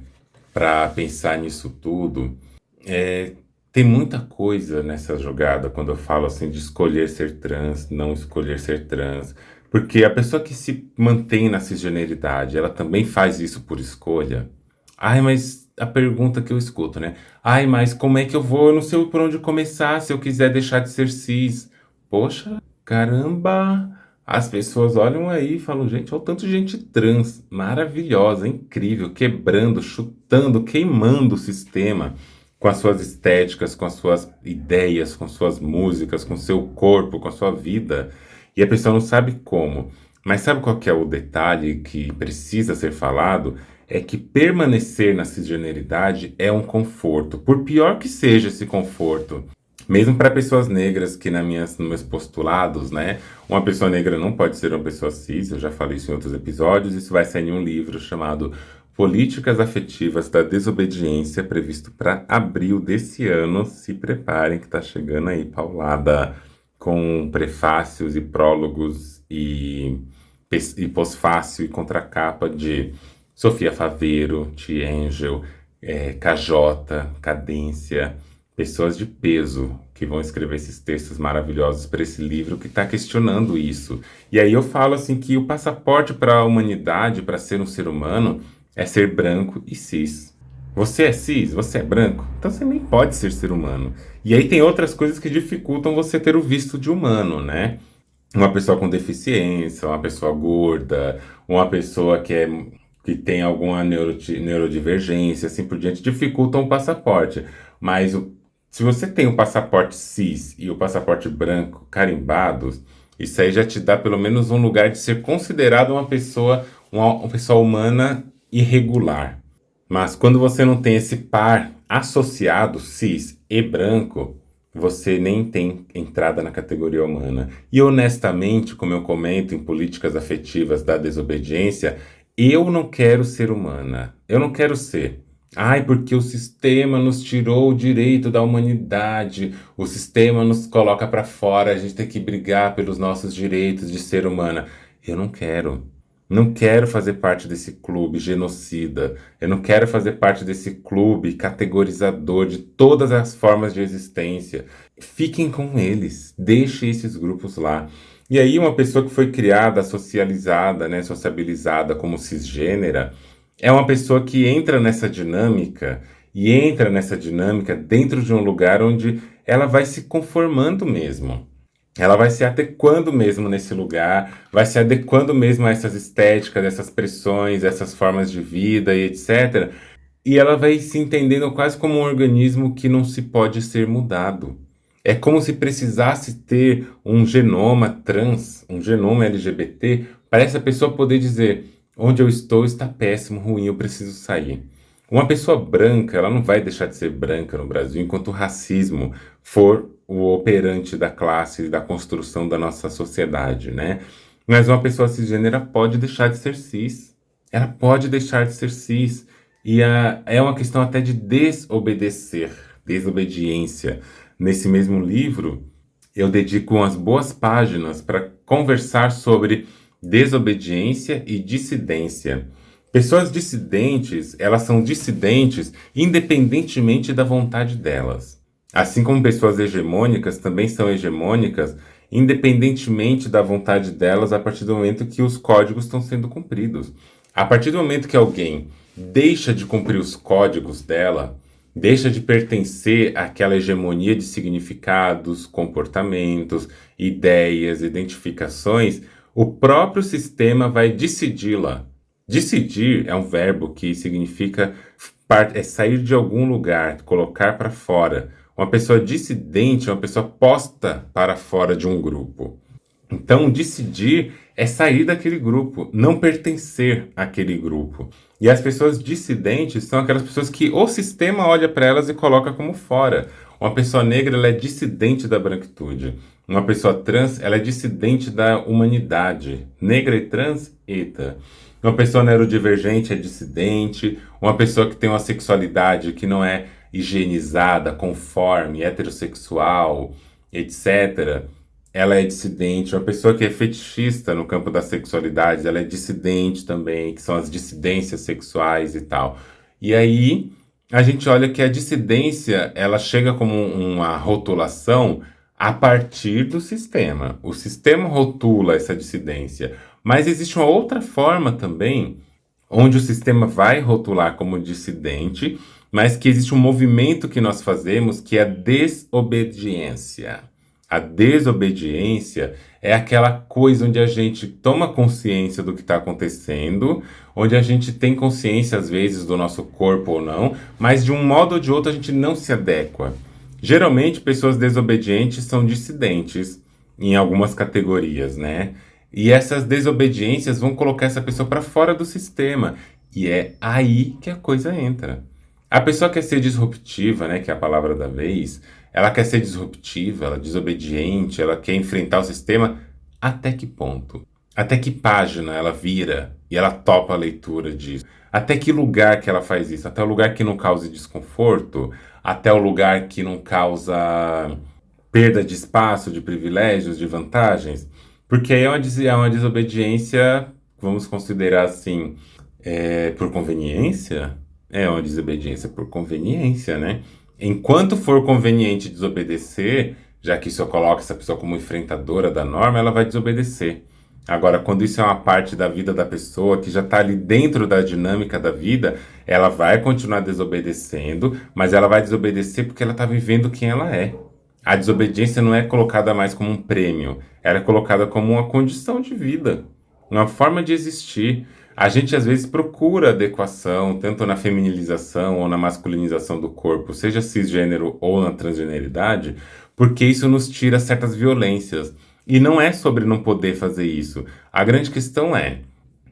para pensar nisso tudo é tem muita coisa nessa jogada quando eu falo assim de escolher ser trans, não escolher ser trans, porque a pessoa que se mantém na cisgeneridade, ela também faz isso por escolha. Ai, mas a pergunta que eu escuto, né? Ai, mas como é que eu vou? Eu não sei por onde começar se eu quiser deixar de ser cis. Poxa, caramba! As pessoas olham aí e falam, gente, olha o tanto de gente trans, maravilhosa, incrível, quebrando, chutando, queimando o sistema com as suas estéticas, com as suas ideias, com suas músicas, com seu corpo, com a sua vida. E a pessoa não sabe como. Mas sabe qual que é o detalhe que precisa ser falado? É que permanecer na cisgeneridade é um conforto, por pior que seja esse conforto. Mesmo para pessoas negras, que nos meus postulados, né? Uma pessoa negra não pode ser uma pessoa cis, eu já falei isso em outros episódios, isso vai sair em um livro chamado Políticas Afetivas da Desobediência, previsto para abril desse ano. Se preparem que tá chegando aí, paulada, com prefácios e prólogos e pós-fácil e contracapa de Sofia Faveiro, Tiengel, KJ, Cadência, pessoas de peso que vão escrever esses textos maravilhosos para esse livro que está questionando isso. E aí eu falo assim que o passaporte para a humanidade, para ser um ser humano, é ser branco e cis. Você é cis? Você é branco? Então você nem pode ser humano. E aí tem outras coisas que dificultam você ter o visto de humano, né? Uma pessoa com deficiência, uma pessoa gorda, uma pessoa que tem alguma neurodivergência, assim por diante, dificultam o passaporte. Mas se você tem o passaporte cis e o passaporte branco carimbados, isso aí já te dá pelo menos um lugar de ser considerado uma pessoa humana irregular. Mas quando você não tem esse par associado, cis e branco, você nem tem entrada na categoria humana. E honestamente, como eu comento em políticas afetivas da desobediência, eu não quero ser humana. Eu não quero ser. Ai, porque o sistema nos tirou o direito da humanidade, o sistema nos coloca para fora, a gente tem que brigar pelos nossos direitos de ser humana. Eu não quero. Não quero fazer parte desse clube genocida. Eu não quero fazer parte desse clube categorizador de todas as formas de existência. Fiquem com eles. Deixem esses grupos lá. E aí, uma pessoa que foi criada, socializada, né, sociabilizada como cisgênera, é uma pessoa que entra nessa dinâmica e entra nessa dinâmica dentro de um lugar onde ela vai se conformando mesmo. Ela vai se adequando mesmo nesse lugar, vai se adequando mesmo a essas estéticas, essas pressões, essas formas de vida e etc. E ela vai se entendendo quase como um organismo que não se pode ser mudado. É como se precisasse ter um genoma trans, um genoma LGBT, para essa pessoa poder dizer: onde eu estou está péssimo, ruim, eu preciso sair. Uma pessoa branca, ela não vai deixar de ser branca no Brasil enquanto o racismo for o operante da classe e da construção da nossa sociedade, né? Mas uma pessoa cisgênera pode deixar de ser cis. Ela pode deixar de ser cis. É uma questão até de desobedecer, desobediência. Nesse mesmo livro, eu dedico umas boas páginas para conversar sobre desobediência e dissidência. Pessoas dissidentes, elas são dissidentes independentemente da vontade delas. Assim como pessoas hegemônicas também são hegemônicas independentemente da vontade delas a partir do momento que os códigos estão sendo cumpridos. A partir do momento que alguém deixa de cumprir os códigos dela, deixa de pertencer àquela hegemonia de significados, comportamentos, ideias, identificações, o próprio sistema vai decidi-la. Decidir é um verbo que significa sair de algum lugar, colocar para fora. Uma pessoa dissidente é uma pessoa posta para fora de um grupo. Então, decidir é sair daquele grupo, não pertencer àquele grupo. E as pessoas dissidentes são aquelas pessoas que o sistema olha para elas e coloca como fora. Uma pessoa negra, ela é dissidente da branquitude. Uma pessoa trans, ela é dissidente da humanidade. Negra e trans, eita. Uma pessoa neurodivergente é dissidente. Uma pessoa que tem uma sexualidade que não é higienizada, conforme, heterossexual, etc., ela é dissidente. Uma pessoa que é fetichista no campo das sexualidades, ela é dissidente também, que são as dissidências sexuais e tal. E aí a gente olha que a dissidência, ela chega como uma rotulação a partir do sistema. O sistema rotula essa dissidência, mas existe uma outra forma também, onde o sistema vai rotular como dissidente, mas que existe um movimento que nós fazemos que é a desobediência. A desobediência é aquela coisa onde a gente toma consciência do que está acontecendo, onde a gente tem consciência, às vezes, do nosso corpo ou não, mas de um modo ou de outro a gente não se adequa. Geralmente, pessoas desobedientes são dissidentes em algumas categorias, né? E essas desobediências vão colocar essa pessoa para fora do sistema. E é aí que a coisa entra. A pessoa quer ser disruptiva, né, que é a palavra da vez, ela quer ser disruptiva, ela é desobediente, ela quer enfrentar o sistema. Até que ponto? Até que página ela vira e ela topa a leitura disso? Até que lugar que ela faz isso? Até o lugar que não cause desconforto? Até o lugar que não causa perda de espaço, de privilégios, de vantagens? Porque aí é uma desobediência, vamos considerar assim, por conveniência? É uma desobediência por conveniência, né? Enquanto for conveniente desobedecer, já que isso coloca essa pessoa como enfrentadora da norma, ela vai desobedecer. Agora, quando isso é uma parte da vida da pessoa que já está ali dentro da dinâmica da vida, ela vai continuar desobedecendo, mas ela vai desobedecer porque ela está vivendo quem ela é. A desobediência não é colocada mais como um prêmio, ela é colocada como uma condição de vida, uma forma de existir. A gente às vezes procura adequação, tanto na feminilização ou na masculinização do corpo, seja cisgênero ou na transgeneridade, porque isso nos tira certas violências. E não é sobre não poder fazer isso. A grande questão é,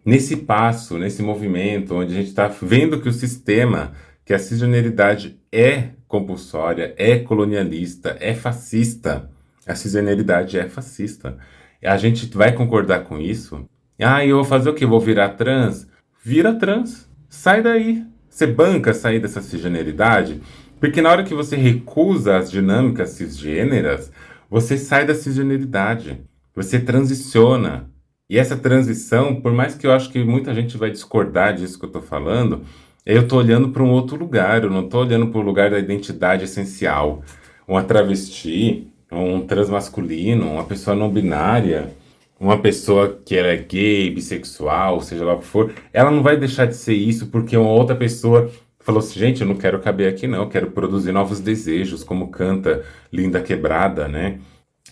nesse passo, nesse movimento, onde a gente está vendo que o sistema, que a cisgeneridade é compulsória, é colonialista, é fascista. A cisgeneridade é fascista. A gente vai concordar com isso? Ah, eu vou fazer o quê? Vou virar trans? Vira trans. Sai daí. Você banca sair dessa cisgeneridade? Porque na hora que você recusa as dinâmicas cisgêneras, você sai da cisgeneridade. Você transiciona. E essa transição, por mais que eu acho que muita gente vai discordar disso que eu estou falando, eu estou olhando para um outro lugar, eu não estou olhando para o lugar da identidade essencial. Uma travesti, um transmasculino, uma pessoa não binária, uma pessoa que ela é gay, bissexual, seja lá o que for, ela não vai deixar de ser isso porque uma outra pessoa falou assim, gente, eu não quero caber aqui não, eu quero produzir novos desejos, como canta Linda Quebrada, né?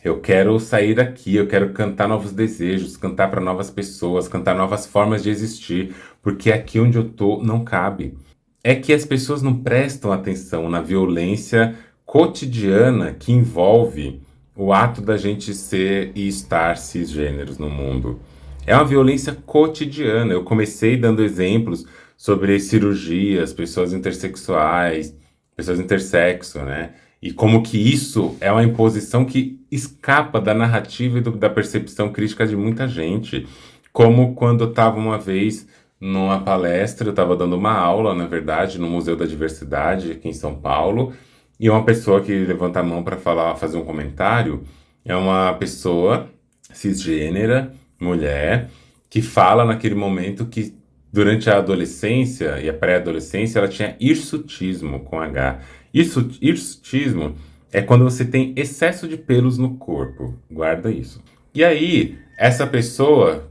Eu quero sair daqui, eu quero cantar novos desejos, cantar para novas pessoas, cantar novas formas de existir, porque aqui onde eu tô não cabe. É que as pessoas não prestam atenção na violência cotidiana que envolve o ato da gente ser e estar cisgêneros no mundo. É uma violência cotidiana. Eu comecei dando exemplos sobre cirurgias, pessoas intersexuais, pessoas intersexo, né? E como que isso é uma imposição que escapa da narrativa e da percepção crítica de muita gente. Como quando eu estava uma vez numa palestra, eu estava dando uma aula, na verdade, no Museu da Diversidade, aqui em São Paulo, e uma pessoa que levanta a mão para falar, fazer um comentário, é uma pessoa cisgênera, mulher, que fala naquele momento que durante a adolescência e a pré-adolescência ela tinha hirsutismo com H. Hirsutismo é quando você tem excesso de pelos no corpo. Guarda isso. E aí, essa pessoa,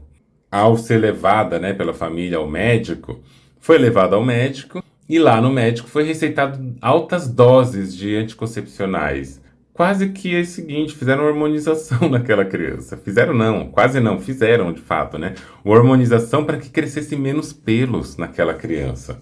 ao ser levada, né, pela família ao médico, foi levada ao médico e lá no médico foi receitado altas doses de anticoncepcionais. Quase que é o seguinte, fizeram hormonização naquela criança. Fizeram não, quase não, fizeram de fato, né? Uma hormonização para que crescesse menos pelos naquela criança.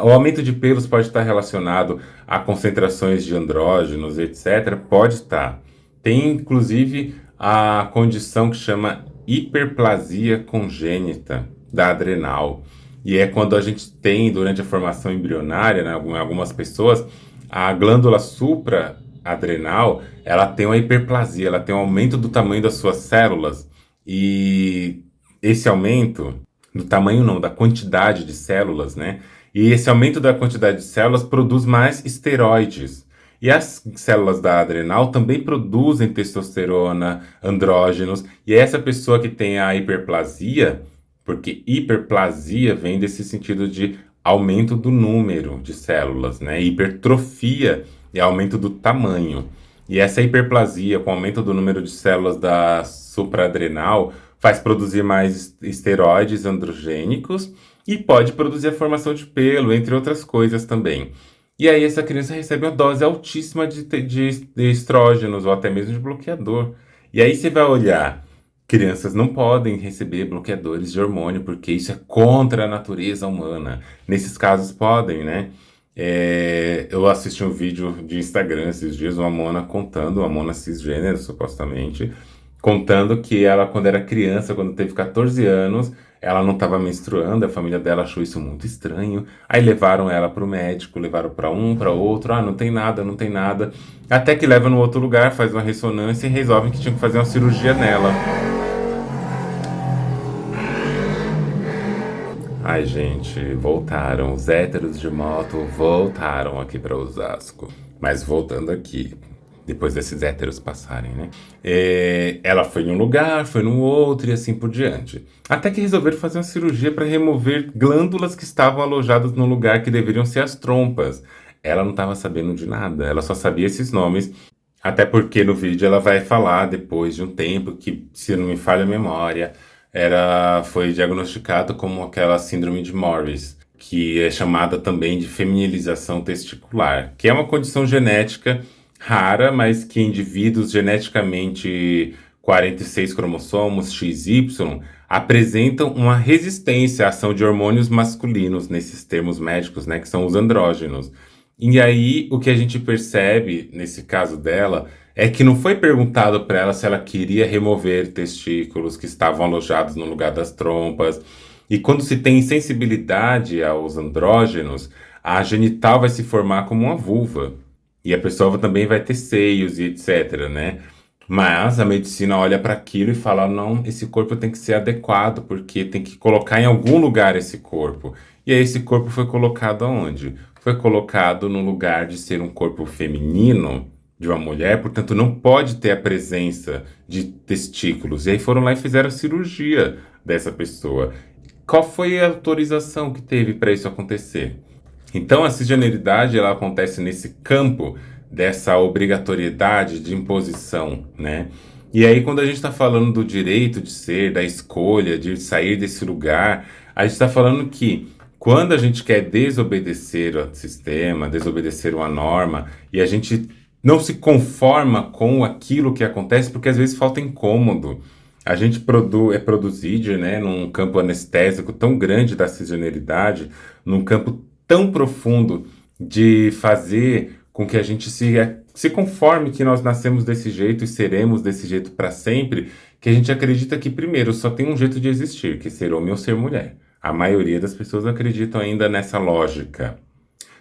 O aumento de pelos pode estar relacionado a concentrações de andrógenos, etc. Pode estar. Tem inclusive a condição que chama hiperplasia congênita da adrenal. E é quando a gente tem, durante a formação embrionária, né, em algumas pessoas, a glândula supraadrenal, ela tem uma hiperplasia, ela tem um aumento do tamanho das suas células. E esse aumento, do tamanho não, da quantidade de células, né? E esse aumento da quantidade de células produz mais esteroides. E as células da adrenal também produzem testosterona, andrógenos. E é essa pessoa que tem a hiperplasia, porque hiperplasia vem desse sentido de aumento do número de células, né? Hipertrofia é aumento do tamanho. E essa hiperplasia, com aumento do número de células da supraadrenal, faz produzir mais esteroides androgênicos e pode produzir a formação de pelo, entre outras coisas também. E aí essa criança recebe uma dose altíssima de estrógenos ou até mesmo de bloqueador. E aí você vai olhar, crianças não podem receber bloqueadores de hormônio porque isso é contra a natureza humana. Nesses casos podem, né? Eu assisti um vídeo de Instagram esses dias, uma mona contando, uma mona cisgênero, supostamente, contando que ela, quando era criança, quando teve 14 anos, ela não estava menstruando, a família dela achou isso muito estranho. Aí levaram ela para o médico, levaram para um, para outro, não tem nada, não tem nada. Até que leva no outro lugar, faz uma ressonância e resolvem que tinha que fazer uma cirurgia nela. Ai, gente, voltaram. Os héteros de moto voltaram aqui para Osasco. Mas voltando aqui, depois desses héteros passarem, né? Ela foi em um lugar, foi no outro e assim por diante. Até que resolveram fazer uma cirurgia para remover glândulas que estavam alojadas no lugar que deveriam ser as trompas. Ela não estava sabendo de nada, ela só sabia esses nomes. Até porque no vídeo ela vai falar, depois de um tempo, que, se não me falha a memória, foi diagnosticado como aquela síndrome de Morris, que é chamada também de feminilização testicular, que é uma condição genética rara, mas que indivíduos geneticamente 46 cromossomos XY apresentam uma resistência à ação de hormônios masculinos, nesses termos médicos, né, que são os andrógenos. E aí, o que a gente percebe nesse caso dela é que não foi perguntado para ela se ela queria remover testículos que estavam alojados no lugar das trompas. E quando se tem sensibilidade aos andrógenos, a genital vai se formar como uma vulva. E a pessoa também vai ter seios e etc, né? Mas a medicina olha para aquilo e fala: não, esse corpo tem que ser adequado, porque tem que colocar em algum lugar esse corpo. E aí esse corpo foi colocado aonde? Foi colocado no lugar de ser um corpo feminino de uma mulher, portanto não pode ter a presença de testículos. E aí foram lá e fizeram a cirurgia dessa pessoa. Qual foi a autorização que teve para isso acontecer? Então, a cisgeneridade ela acontece nesse campo dessa obrigatoriedade de imposição, né? E aí, quando a gente está falando do direito de ser, da escolha, de sair desse lugar, a gente está falando que quando a gente quer desobedecer ao sistema, desobedecer uma norma, e a gente não se conforma com aquilo que acontece, porque às vezes falta incômodo. A gente é produzido, né, num campo anestésico tão grande da cisgeneridade, num campo tão profundo de fazer com que a gente se conforme que nós nascemos desse jeito e seremos desse jeito para sempre, que a gente acredita que, primeiro, só tem um jeito de existir, que é ser homem ou ser mulher. A maioria das pessoas acreditam ainda nessa lógica.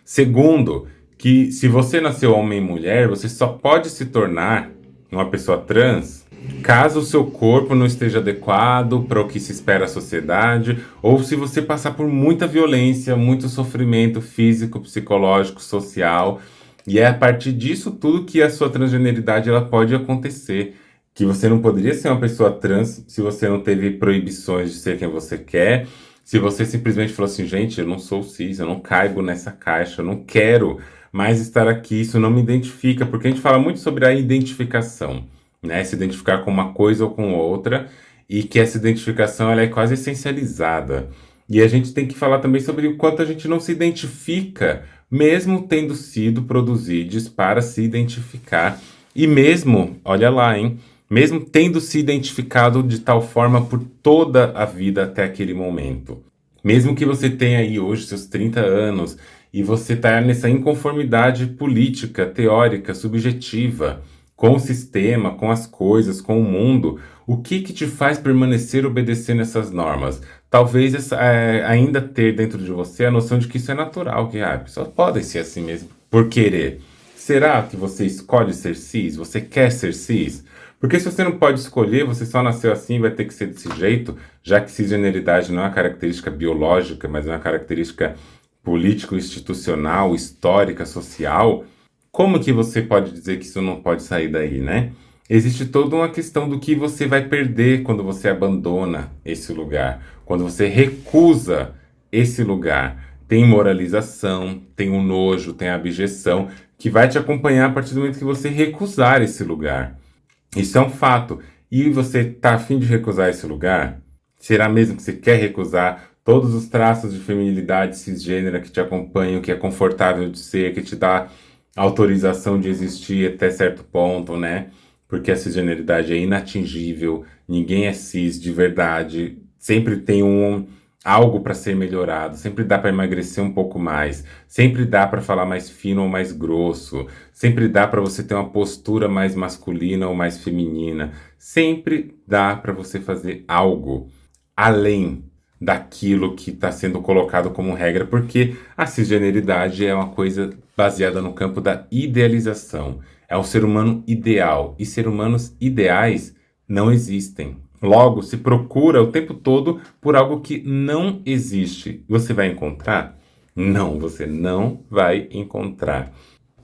Segundo, que se você nasceu homem e mulher, você só pode se tornar uma pessoa trans caso o seu corpo não esteja adequado para o que se espera da sociedade, ou se você passar por muita violência, muito sofrimento físico, psicológico, social, e é a partir disso tudo que a sua transgeneridade ela pode acontecer. Que você não poderia ser uma pessoa trans se você não teve proibições de ser quem você quer, se você simplesmente falou assim: gente, eu não sou cis, eu não caibo nessa caixa, eu não quero mais estar aqui, isso não me identifica, porque a gente fala muito sobre a identificação, né? Se identificar com uma coisa ou com outra, e que essa identificação ela é quase essencializada. E a gente tem que falar também sobre o quanto a gente não se identifica, mesmo tendo sido produzidos para se identificar. E mesmo, olha lá, hein? Mesmo tendo se identificado de tal forma por toda a vida até aquele momento. Mesmo que você tenha aí hoje seus 30 anos e você está nessa inconformidade política, teórica, subjetiva, com o sistema, com as coisas, com o mundo, o que que te faz permanecer obedecendo essas normas? Talvez ainda ter dentro de você a noção de que isso é natural, que pessoas podem ser assim mesmo, por querer. Será que você escolhe ser cis? Você quer ser cis? Porque se você não pode escolher, você só nasceu assim e vai ter que ser desse jeito, já que cisgeneridade não é uma característica biológica, mas é uma característica político-institucional, histórica, social, como que você pode dizer que isso não pode sair daí, né? Existe toda uma questão do que você vai perder quando você abandona esse lugar, quando você recusa esse lugar. Tem moralização, tem o nojo, tem a abjeção, que vai te acompanhar a partir do momento que você recusar esse lugar. Isso é um fato. E você está a fim de recusar esse lugar? Será mesmo que você quer recusar todos os traços de feminilidade cisgênera que te acompanham, que é confortável de ser, que te dá autorização de existir até certo ponto, né? Porque a cisgeneridade é inatingível, ninguém é cis de verdade, sempre tem algo para ser melhorado, sempre dá para emagrecer um pouco mais, sempre dá para falar mais fino ou mais grosso, sempre dá para você ter uma postura mais masculina ou mais feminina, sempre dá para você fazer algo além daquilo que está sendo colocado como regra, porque a cisgeneridade é uma coisa baseada no campo da idealização. É o ser humano ideal, e seres humanos ideais não existem. Logo, se procura o tempo todo por algo que não existe. Você vai encontrar? Não, você não vai encontrar.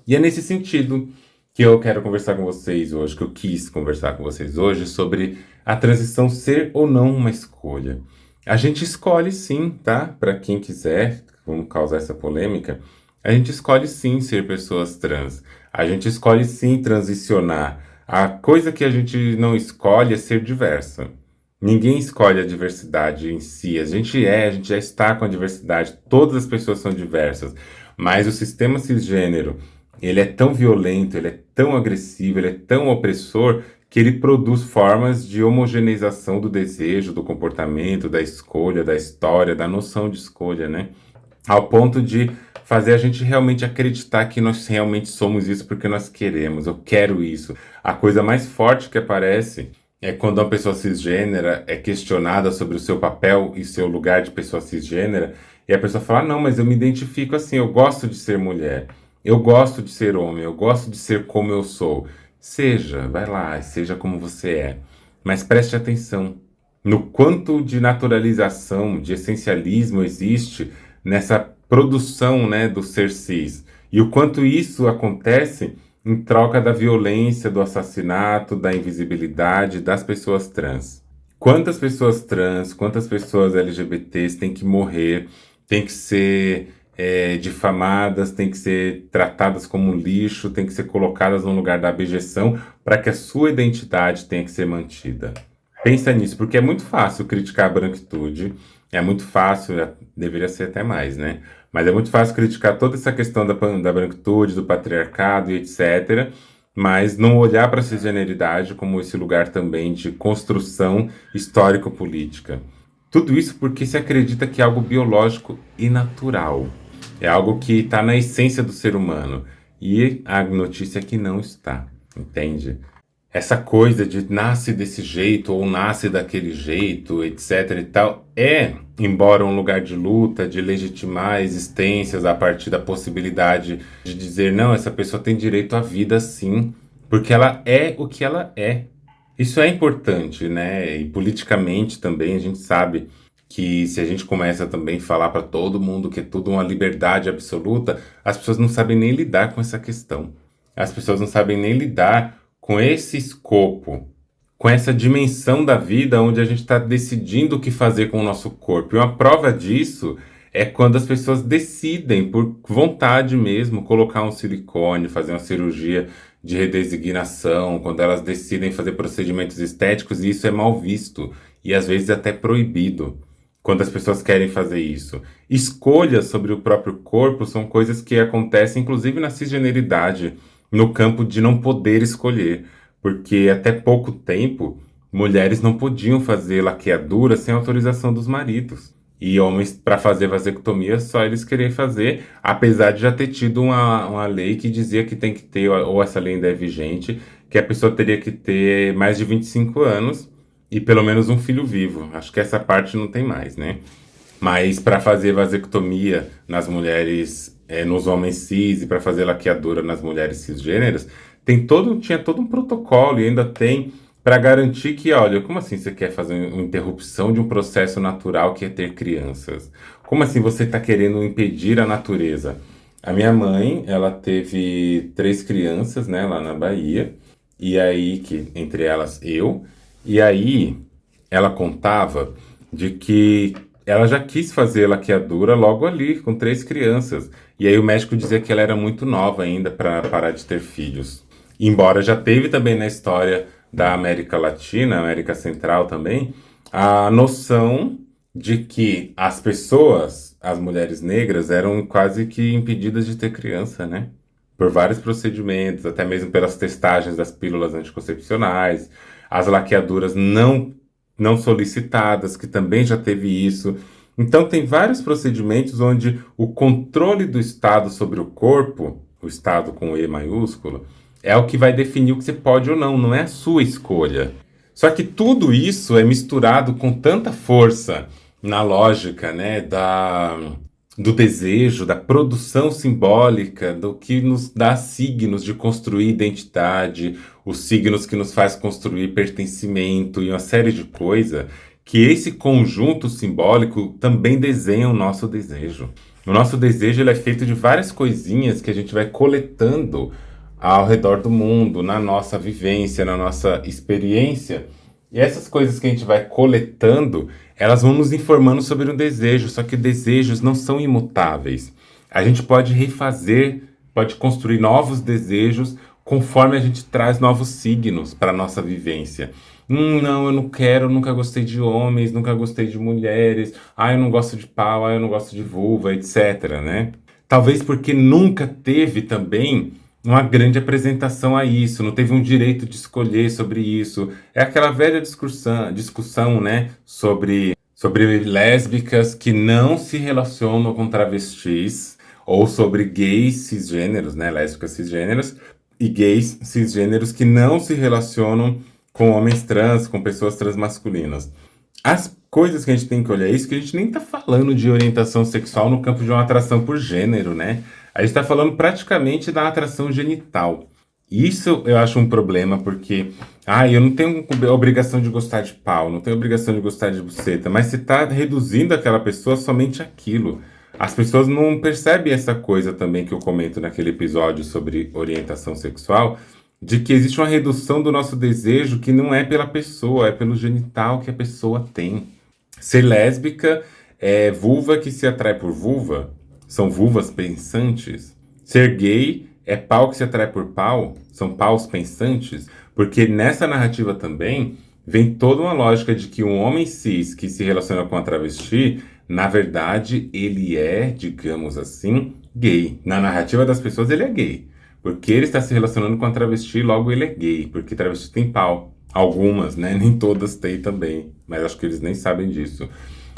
E é nesse sentido que eu quero conversar com vocês hoje, que eu quis conversar com vocês hoje sobre a transição ser ou não uma escolha. A gente escolhe sim, tá? Para quem quiser, vamos causar essa polêmica, a gente escolhe sim ser pessoas trans. A gente escolhe sim transicionar. A coisa que a gente não escolhe é ser diversa. Ninguém escolhe a diversidade em si. A gente já está com a diversidade. Todas as pessoas são diversas. Mas o sistema cisgênero, ele é tão violento, ele é tão agressivo, ele é tão opressor que ele produz formas de homogeneização do desejo, do comportamento, da escolha, da história, da noção de escolha, né? Ao ponto de fazer a gente realmente acreditar que nós realmente somos isso porque nós queremos. Eu quero isso. A coisa mais forte que aparece é quando uma pessoa cisgênera é questionada sobre o seu papel e seu lugar de pessoa cisgênera, e a pessoa fala: "Ah, não, mas eu me identifico assim, eu gosto de ser mulher, eu gosto de ser homem, eu gosto de ser como eu sou." Seja, vai lá, seja como você é. Mas preste atenção no quanto de naturalização, de essencialismo existe nessa produção, né, do ser cis. E o quanto isso acontece em troca da violência, do assassinato, da invisibilidade das pessoas trans. Quantas pessoas trans, quantas pessoas LGBTs têm que morrer, têm que ser difamadas, têm que ser tratadas como um lixo, têm que ser colocadas no lugar da abjeção para que a sua identidade tenha que ser mantida. Pensa nisso, porque é muito fácil criticar a branquitude, é muito fácil, deveria ser até mais, né? Mas é muito fácil criticar toda essa questão da branquitude, do patriarcado e etc., mas não olhar para a cisgeneridade como esse lugar também de construção histórico-política. Tudo isso porque se acredita que é algo biológico e natural. É algo que está na essência do ser humano. E a notícia é que não está, entende? Essa coisa de nasce desse jeito ou nasce daquele jeito, etc e tal, embora um lugar de luta, de legitimar existências a partir da possibilidade de dizer, não, essa pessoa tem direito à vida sim, porque ela é o que ela é. Isso é importante, né? E politicamente também a gente sabe que se a gente começa também a falar para todo mundo que é tudo uma liberdade absoluta, as pessoas não sabem nem lidar com essa questão. As pessoas não sabem nem lidar com esse escopo, com essa dimensão da vida onde a gente está decidindo o que fazer com o nosso corpo. E uma prova disso é quando as pessoas decidem, por vontade mesmo, colocar um silicone, fazer uma cirurgia de redesignação, quando elas decidem fazer procedimentos estéticos, e isso é mal visto e às vezes até proibido. Quando as pessoas querem fazer isso. Escolhas sobre o próprio corpo são coisas que acontecem, inclusive na cisgeneridade, no campo de não poder escolher, porque até pouco tempo mulheres não podiam fazer laqueadura sem autorização dos maridos. E homens, para fazer vasectomia, só eles queriam fazer, apesar de já ter tido uma lei que dizia que tem que ter, ou essa lei ainda é vigente, que a pessoa teria que ter mais de 25 anos e pelo menos um filho vivo. Acho que essa parte não tem mais, né? Mas para fazer vasectomia nas mulheres, nos homens cis e para fazer laqueadura nas mulheres cisgêneras, tinha todo um protocolo e ainda tem para garantir que, olha, como assim você quer fazer uma interrupção de um processo natural que é ter crianças? Como assim você está querendo impedir a natureza? A minha mãe, ela teve 3 crianças, né, lá na Bahia, e aí, que entre elas eu, e aí ela contava de que ela já quis fazer laqueadura logo ali, com 3 crianças. E aí o médico dizia que ela era muito nova ainda para parar de ter filhos. Embora já teve também na história da América Latina, América Central também, a noção de que as pessoas, as mulheres negras, eram quase que impedidas de ter criança, né? Por vários procedimentos, até mesmo pelas testagens das pílulas anticoncepcionais, as laqueaduras não solicitadas, que também já teve isso. Então, tem vários procedimentos onde o controle do Estado sobre o corpo, o Estado com E maiúsculo, é o que vai definir o que você pode ou não é a sua escolha. Só que tudo isso é misturado com tanta força na lógica, né, do desejo, da produção simbólica, do que nos dá signos de construir identidade, os signos que nos faz construir pertencimento e uma série de coisas, que esse conjunto simbólico também desenha o nosso desejo. O nosso desejo ele é feito de várias coisinhas que a gente vai coletando ao redor do mundo, na nossa vivência, na nossa experiência. E essas coisas que a gente vai coletando, elas vão nos informando sobre um desejo, só que desejos não são imutáveis. A gente pode refazer, pode construir novos desejos conforme a gente traz novos signos para a nossa vivência. Não, eu não quero, nunca gostei de homens, nunca gostei de mulheres, eu não gosto de pau, eu não gosto de vulva, etc, né? Talvez porque nunca teve também uma grande apresentação a isso, não teve um direito de escolher sobre isso. É aquela velha discussão, né, sobre lésbicas que não se relacionam com travestis, ou sobre gays cisgêneros, né, lésbicas cisgêneros, e gays cisgêneros que não se relacionam com homens trans, com pessoas transmasculinas. As coisas que a gente tem que olhar é isso, que a gente nem tá falando de orientação sexual no campo de uma atração por gênero, né? A gente tá falando praticamente da atração genital. Isso eu acho um problema, porque, eu não tenho obrigação de gostar de pau, não tenho obrigação de gostar de buceta, mas você tá reduzindo aquela pessoa somente aquilo. As pessoas não percebem essa coisa também que eu comento naquele episódio sobre orientação sexual, de que existe uma redução do nosso desejo que não é pela pessoa, é pelo genital que a pessoa tem. Ser lésbica é vulva que se atrai por vulva, são vulvas pensantes. Ser gay é pau que se atrai por pau, são paus pensantes. Porque nessa narrativa também vem toda uma lógica de que um homem cis que se relaciona com a travesti, na verdade, ele é, digamos assim, gay. Na narrativa das pessoas, ele é gay. Porque ele está se relacionando com a travesti, logo ele é gay, porque travesti tem pau. Algumas, né? Nem todas têm também, mas acho que eles nem sabem disso.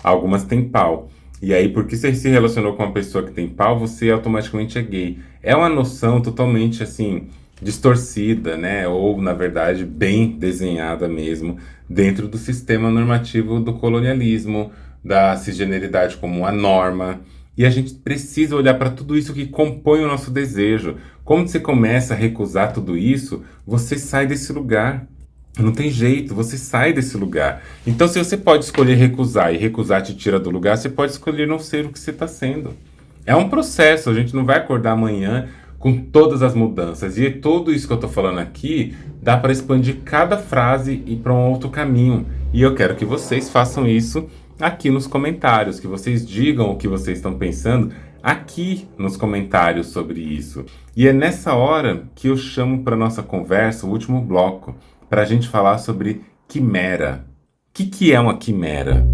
Algumas têm pau. E aí, porque você se relacionou com uma pessoa que tem pau, você automaticamente é gay. É uma noção totalmente, assim, distorcida, né? Ou, na verdade, bem desenhada mesmo, dentro do sistema normativo do colonialismo, da cisgeneridade como uma norma. E a gente precisa olhar para tudo isso que compõe o nosso desejo. Quando você começa a recusar tudo isso, você sai desse lugar. Não tem jeito, você sai desse lugar. Então, se você pode escolher recusar e recusar te tira do lugar, você pode escolher não ser o que você está sendo. É um processo, a gente não vai acordar amanhã com todas as mudanças. E tudo isso que eu estou falando aqui, dá para expandir cada frase e ir para um outro caminho. E eu quero que vocês façam isso aqui nos comentários, que vocês digam o que vocês estão pensando aqui nos comentários sobre isso. E é nessa hora que eu chamo para nossa conversa, o último bloco, para a gente falar sobre quimera. O que é uma quimera?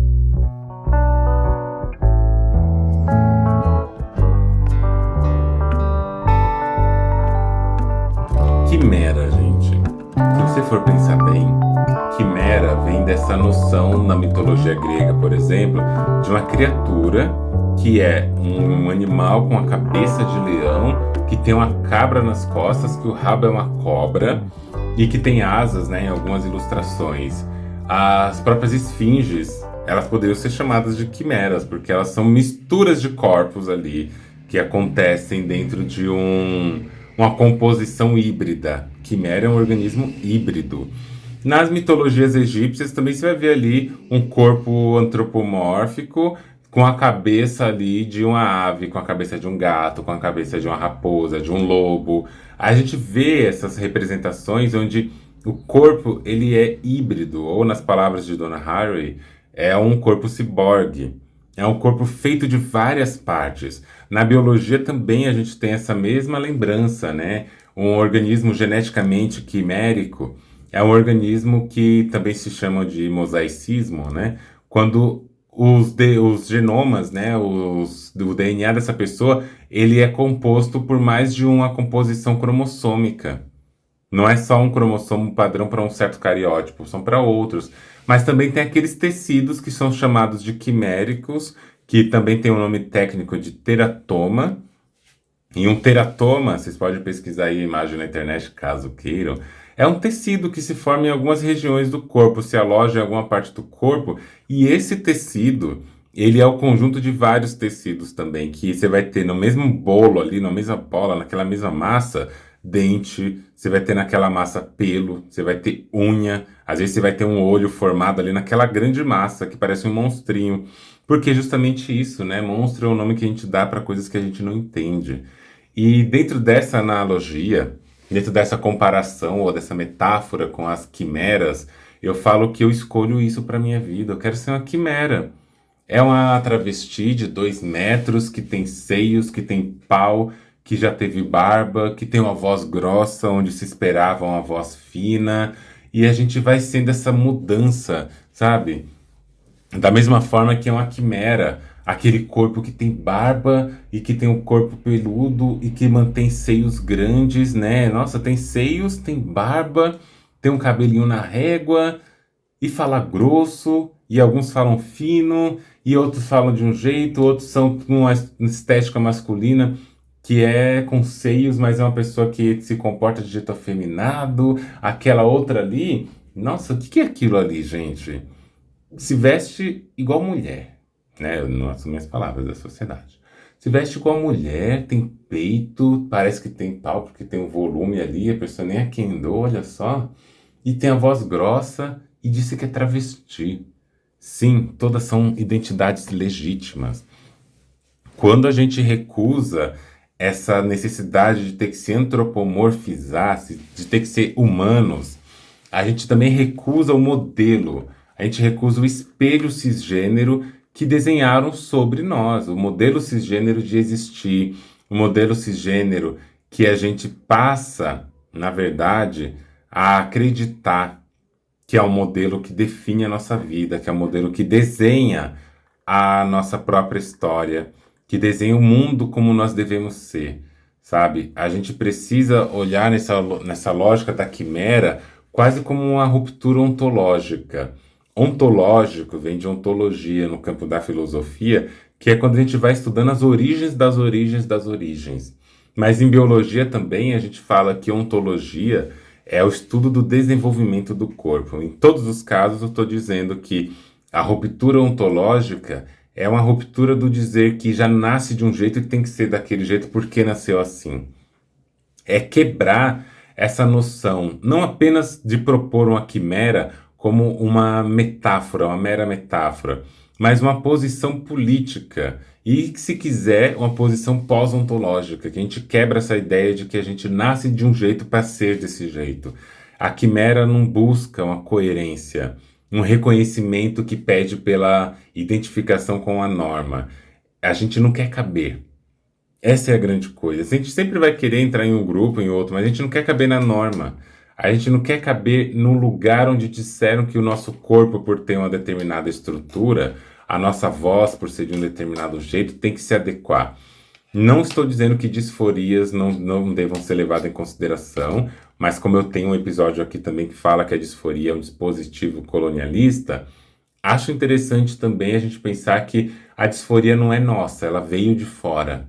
Quimera, gente. Se você for pensar bem, quimera vem dessa noção na mitologia grega, por exemplo, de uma criatura que é um animal com a cabeça de leão, que tem uma cabra nas costas, que o rabo é uma cobra e que tem asas, né, em algumas ilustrações. As próprias esfinges, elas poderiam ser chamadas de quimeras, porque elas são misturas de corpos ali que acontecem dentro de uma composição híbrida. Quimera é um organismo híbrido. Nas mitologias egípcias também você vai ver ali um corpo antropomórfico com a cabeça ali de uma ave, com a cabeça de um gato, com a cabeça de uma raposa, de um lobo. A gente vê essas representações onde o corpo ele é híbrido, ou nas palavras de Donna Haraway, é um corpo ciborgue. É um corpo feito de várias partes. Na biologia também a gente tem essa mesma lembrança, né? Um organismo geneticamente quimérico é um organismo que também se chama de mosaicismo, né? Quando os genomas, né, do DNA dessa pessoa, ele é composto por mais de uma composição cromossômica. Não é só um cromossomo padrão para um certo cariótipo, são para outros. Mas também tem aqueles tecidos que são chamados de quiméricos, que também tem o nome técnico de teratoma. E um teratoma, vocês podem pesquisar aí a imagem na internet, caso queiram, é um tecido que se forma em algumas regiões do corpo, se aloja em alguma parte do corpo, e esse tecido, ele é o conjunto de vários tecidos também, que você vai ter no mesmo bolo ali, na mesma bola, naquela mesma massa, dente, você vai ter naquela massa pelo, você vai ter unha, às vezes você vai ter um olho formado ali naquela grande massa que parece um monstrinho, porque é justamente isso, né? Monstro é o nome que a gente dá para coisas que a gente não entende. E dentro dessa analogia, dentro dessa comparação ou dessa metáfora com as quimeras, eu falo que eu escolho isso para minha vida. Eu quero ser uma quimera. É uma travesti de 2 metros, que tem seios, que tem pau, que já teve barba, que tem uma voz grossa, onde se esperava uma voz fina, e a gente vai sendo essa mudança, sabe? Da mesma forma que é uma quimera, aquele corpo que tem barba e que tem um corpo peludo e que mantém seios grandes, né? Nossa, tem seios, tem barba, tem um cabelinho na régua e fala grosso, e alguns falam fino, e outros falam de um jeito, outros são com uma estética masculina, que é com seios, mas é uma pessoa que se comporta de jeito afeminado. Aquela outra ali, nossa, o que que é aquilo ali, gente? Se veste igual mulher, né? Eu não assumo as palavras da sociedade. Se veste igual mulher, tem peito, parece que tem pau porque tem um volume ali, a pessoa nem aquendou, olha só. E tem a voz grossa e disse que é travesti. Sim, todas são identidades legítimas. Quando a gente recusa essa necessidade de ter que se antropomorfizar, de ter que ser humanos, a gente também recusa o modelo, a gente recusa o espelho cisgênero que desenharam sobre nós, o modelo cisgênero de existir, o modelo cisgênero que a gente passa, na verdade, a acreditar que é o modelo que define a nossa vida, que é o modelo que desenha a nossa própria história, que desenha o mundo como nós devemos ser, sabe? A gente precisa olhar nessa lógica da quimera quase como uma ruptura ontológica. Ontológico vem de ontologia no campo da filosofia, que é quando a gente vai estudando as origens das origens das origens. Mas em biologia também a gente fala que ontologia é o estudo do desenvolvimento do corpo. Em todos os casos, eu estou dizendo que a ruptura ontológica é uma ruptura do dizer que já nasce de um jeito e tem que ser daquele jeito porque nasceu assim. É quebrar essa noção, não apenas de propor uma quimera como uma metáfora, uma mera metáfora, mas uma posição política e, se quiser, uma posição pós-ontológica, que a gente quebra essa ideia de que a gente nasce de um jeito para ser desse jeito. A quimera não busca uma coerência, um reconhecimento que pede pela identificação com a norma. A gente não quer caber. Essa é a grande coisa. A gente sempre vai querer entrar em um grupo, em outro, mas a gente não quer caber na norma. A gente não quer caber no lugar onde disseram que o nosso corpo, por ter uma determinada estrutura, a nossa voz, por ser de um determinado jeito, tem que se adequar. Não estou dizendo que disforias não devam ser levadas em consideração, mas como eu tenho um episódio aqui também que fala que a disforia é um dispositivo colonialista, acho interessante também a gente pensar que a disforia não é nossa, ela veio de fora.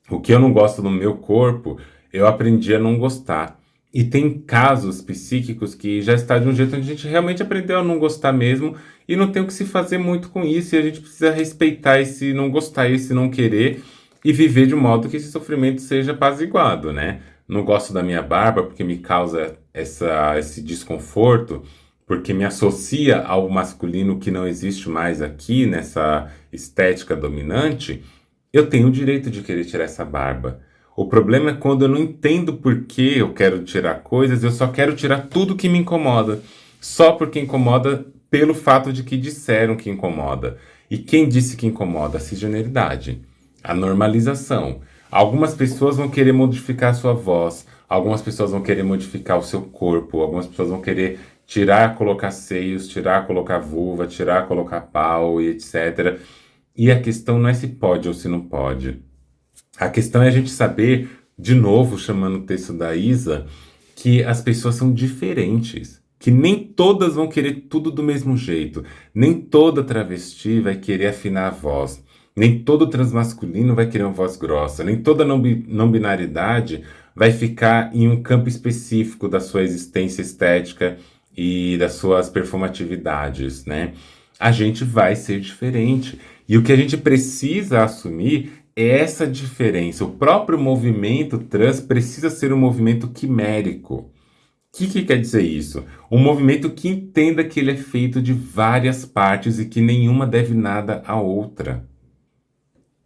O que eu não gosto no meu corpo, eu aprendi a não gostar. E tem casos psíquicos que já está de um jeito onde a gente realmente aprendeu a não gostar mesmo e não tem o que se fazer muito com isso. E a gente precisa respeitar esse não gostar, esse não querer e viver de modo que esse sofrimento seja apaziguado, né? Não gosto da minha barba porque me causa esse desconforto, porque me associa ao masculino que não existe mais aqui nessa estética dominante. Eu tenho o direito de querer tirar essa barba. O problema é quando eu não entendo por que eu quero tirar coisas, eu só quero tirar tudo que me incomoda. Só porque incomoda pelo fato de que disseram que incomoda. E quem disse que incomoda? A cisgeneridade, a normalização. Algumas pessoas vão querer modificar a sua voz, algumas pessoas vão querer modificar o seu corpo, algumas pessoas vão querer tirar, colocar seios, tirar, colocar vulva, tirar, colocar pau e etc. E a questão não é se pode ou se não pode. A questão é a gente saber, de novo, chamando o texto da Isa, que as pessoas são diferentes. Que nem todas vão querer tudo do mesmo jeito. Nem toda travesti vai querer afinar a voz. Nem todo transmasculino vai querer uma voz grossa. Nem toda não binaridade vai ficar em um campo específico da sua existência estética e das suas performatividades, né? A gente vai ser diferente. E o que a gente precisa assumir é essa diferença. O próprio movimento trans precisa ser um movimento quimérico. O que quer dizer isso? Um movimento que entenda que ele é feito de várias partes e que nenhuma deve nada à outra.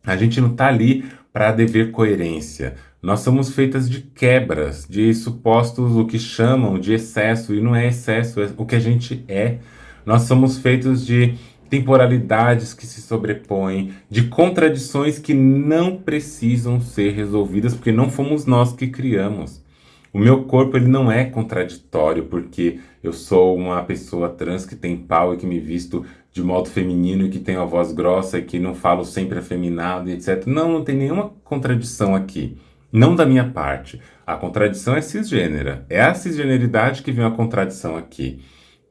A gente não está ali para dever coerência. Nós somos feitas de quebras, de supostos, o que chamam de excesso, e não é excesso, é o que a gente é. Nós somos feitos de temporalidades que se sobrepõem, de contradições que não precisam ser resolvidas, porque não fomos nós que criamos. O meu corpo ele não é contraditório porque eu sou uma pessoa trans que tem pau e que me visto de modo feminino e que tenho a voz grossa e que não falo sempre afeminado e etc. Não, não tem nenhuma contradição aqui. Não da minha parte. A contradição é cisgênera. É a cisgeneridade que vem a contradição aqui.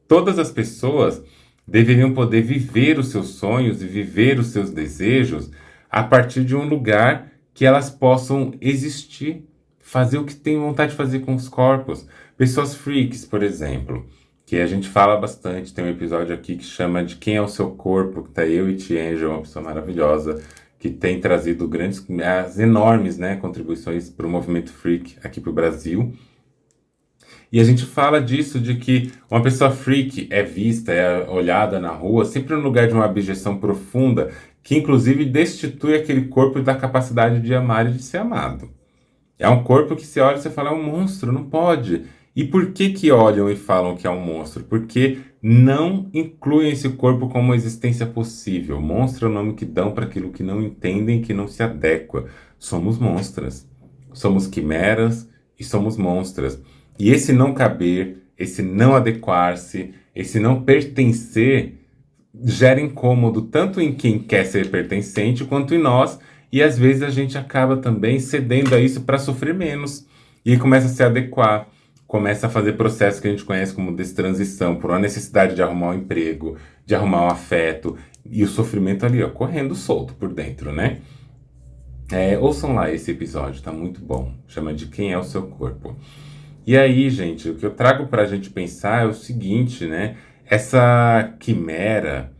Todas as pessoas deveriam poder viver os seus sonhos e viver os seus desejos a partir de um lugar que elas possam existir, fazer o que tem vontade de fazer com os corpos. Pessoas freaks, por exemplo, que a gente fala bastante, tem um episódio aqui que chama de Quem é o Seu Corpo, que tá eu e Tiange, uma pessoa maravilhosa, que tem trazido grandes, as enormes, né, contribuições para o movimento freak aqui para o Brasil. E a gente fala disso, de que uma pessoa freak é vista, é olhada na rua, sempre no lugar de uma abjeção profunda, que inclusive destitui aquele corpo da capacidade de amar e de ser amado. É um corpo que você olha e você fala, é um monstro, não pode. E por que que olham e falam que é um monstro? Porque não incluem esse corpo como uma existência possível. Monstro é o nome que dão para aquilo que não entendem, que não se adequa. Somos monstras. Somos quimeras e somos monstras. E esse não caber, esse não adequar-se, esse não pertencer, gera incômodo tanto em quem quer ser pertencente quanto em nós, e às vezes a gente acaba também cedendo a isso para sofrer menos e começa a se adequar, começa a fazer processos que a gente conhece como destransição, por uma necessidade de arrumar um emprego, de arrumar um afeto, e o sofrimento ali, ó, correndo solto por dentro, né? Ouçam lá esse episódio, tá muito bom. Chama de Quem é o Seu Corpo. E aí, gente, o que eu trago para a gente pensar é o seguinte, né? Essa quimera,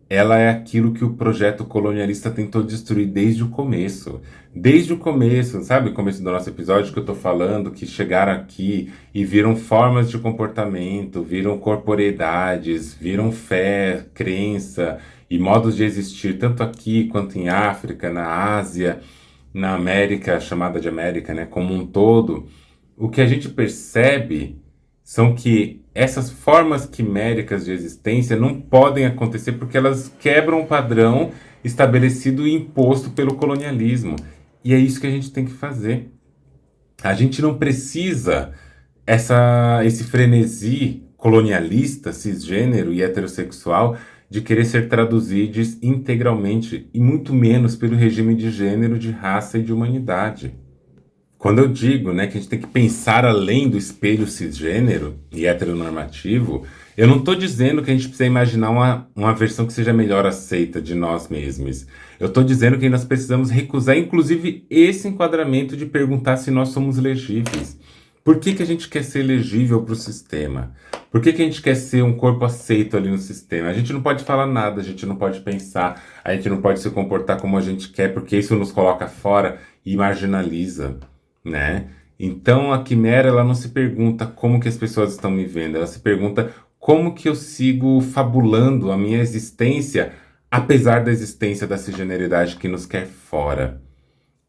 ela é aquilo que o projeto colonialista tentou destruir desde o começo. Desde o começo, sabe o começo do nosso episódio que eu tô falando, que chegaram aqui e viram formas de comportamento, viram corporeidades, viram fé, crença e modos de existir, tanto aqui quanto em África, na Ásia, na América, chamada de América, né, como um todo. O que a gente percebe são que essas formas quiméricas de existência não podem acontecer porque elas quebram o padrão estabelecido e imposto pelo colonialismo. E é isso que a gente tem que fazer. A gente não precisa esse frenesi colonialista, cisgênero e heterossexual de querer ser traduzidos integralmente, e muito menos pelo regime de gênero, de raça e de humanidade. Quando eu digo, né, que a gente tem que pensar além do espelho cisgênero e heteronormativo, eu não estou dizendo que a gente precisa imaginar uma versão que seja melhor aceita de nós mesmos. Eu estou dizendo que nós precisamos recusar, inclusive, esse enquadramento de perguntar se nós somos legíveis. Por que que a gente quer ser legível para o sistema? Por que que a gente quer ser um corpo aceito ali no sistema? A gente não pode falar nada, a gente não pode pensar, a gente não pode se comportar como a gente quer, porque isso nos coloca fora e marginaliza, né? Então a quimera, ela não se pergunta como que as pessoas estão me vendo, ela se pergunta como que eu sigo fabulando a minha existência apesar da existência da cisgeneridade que nos quer fora.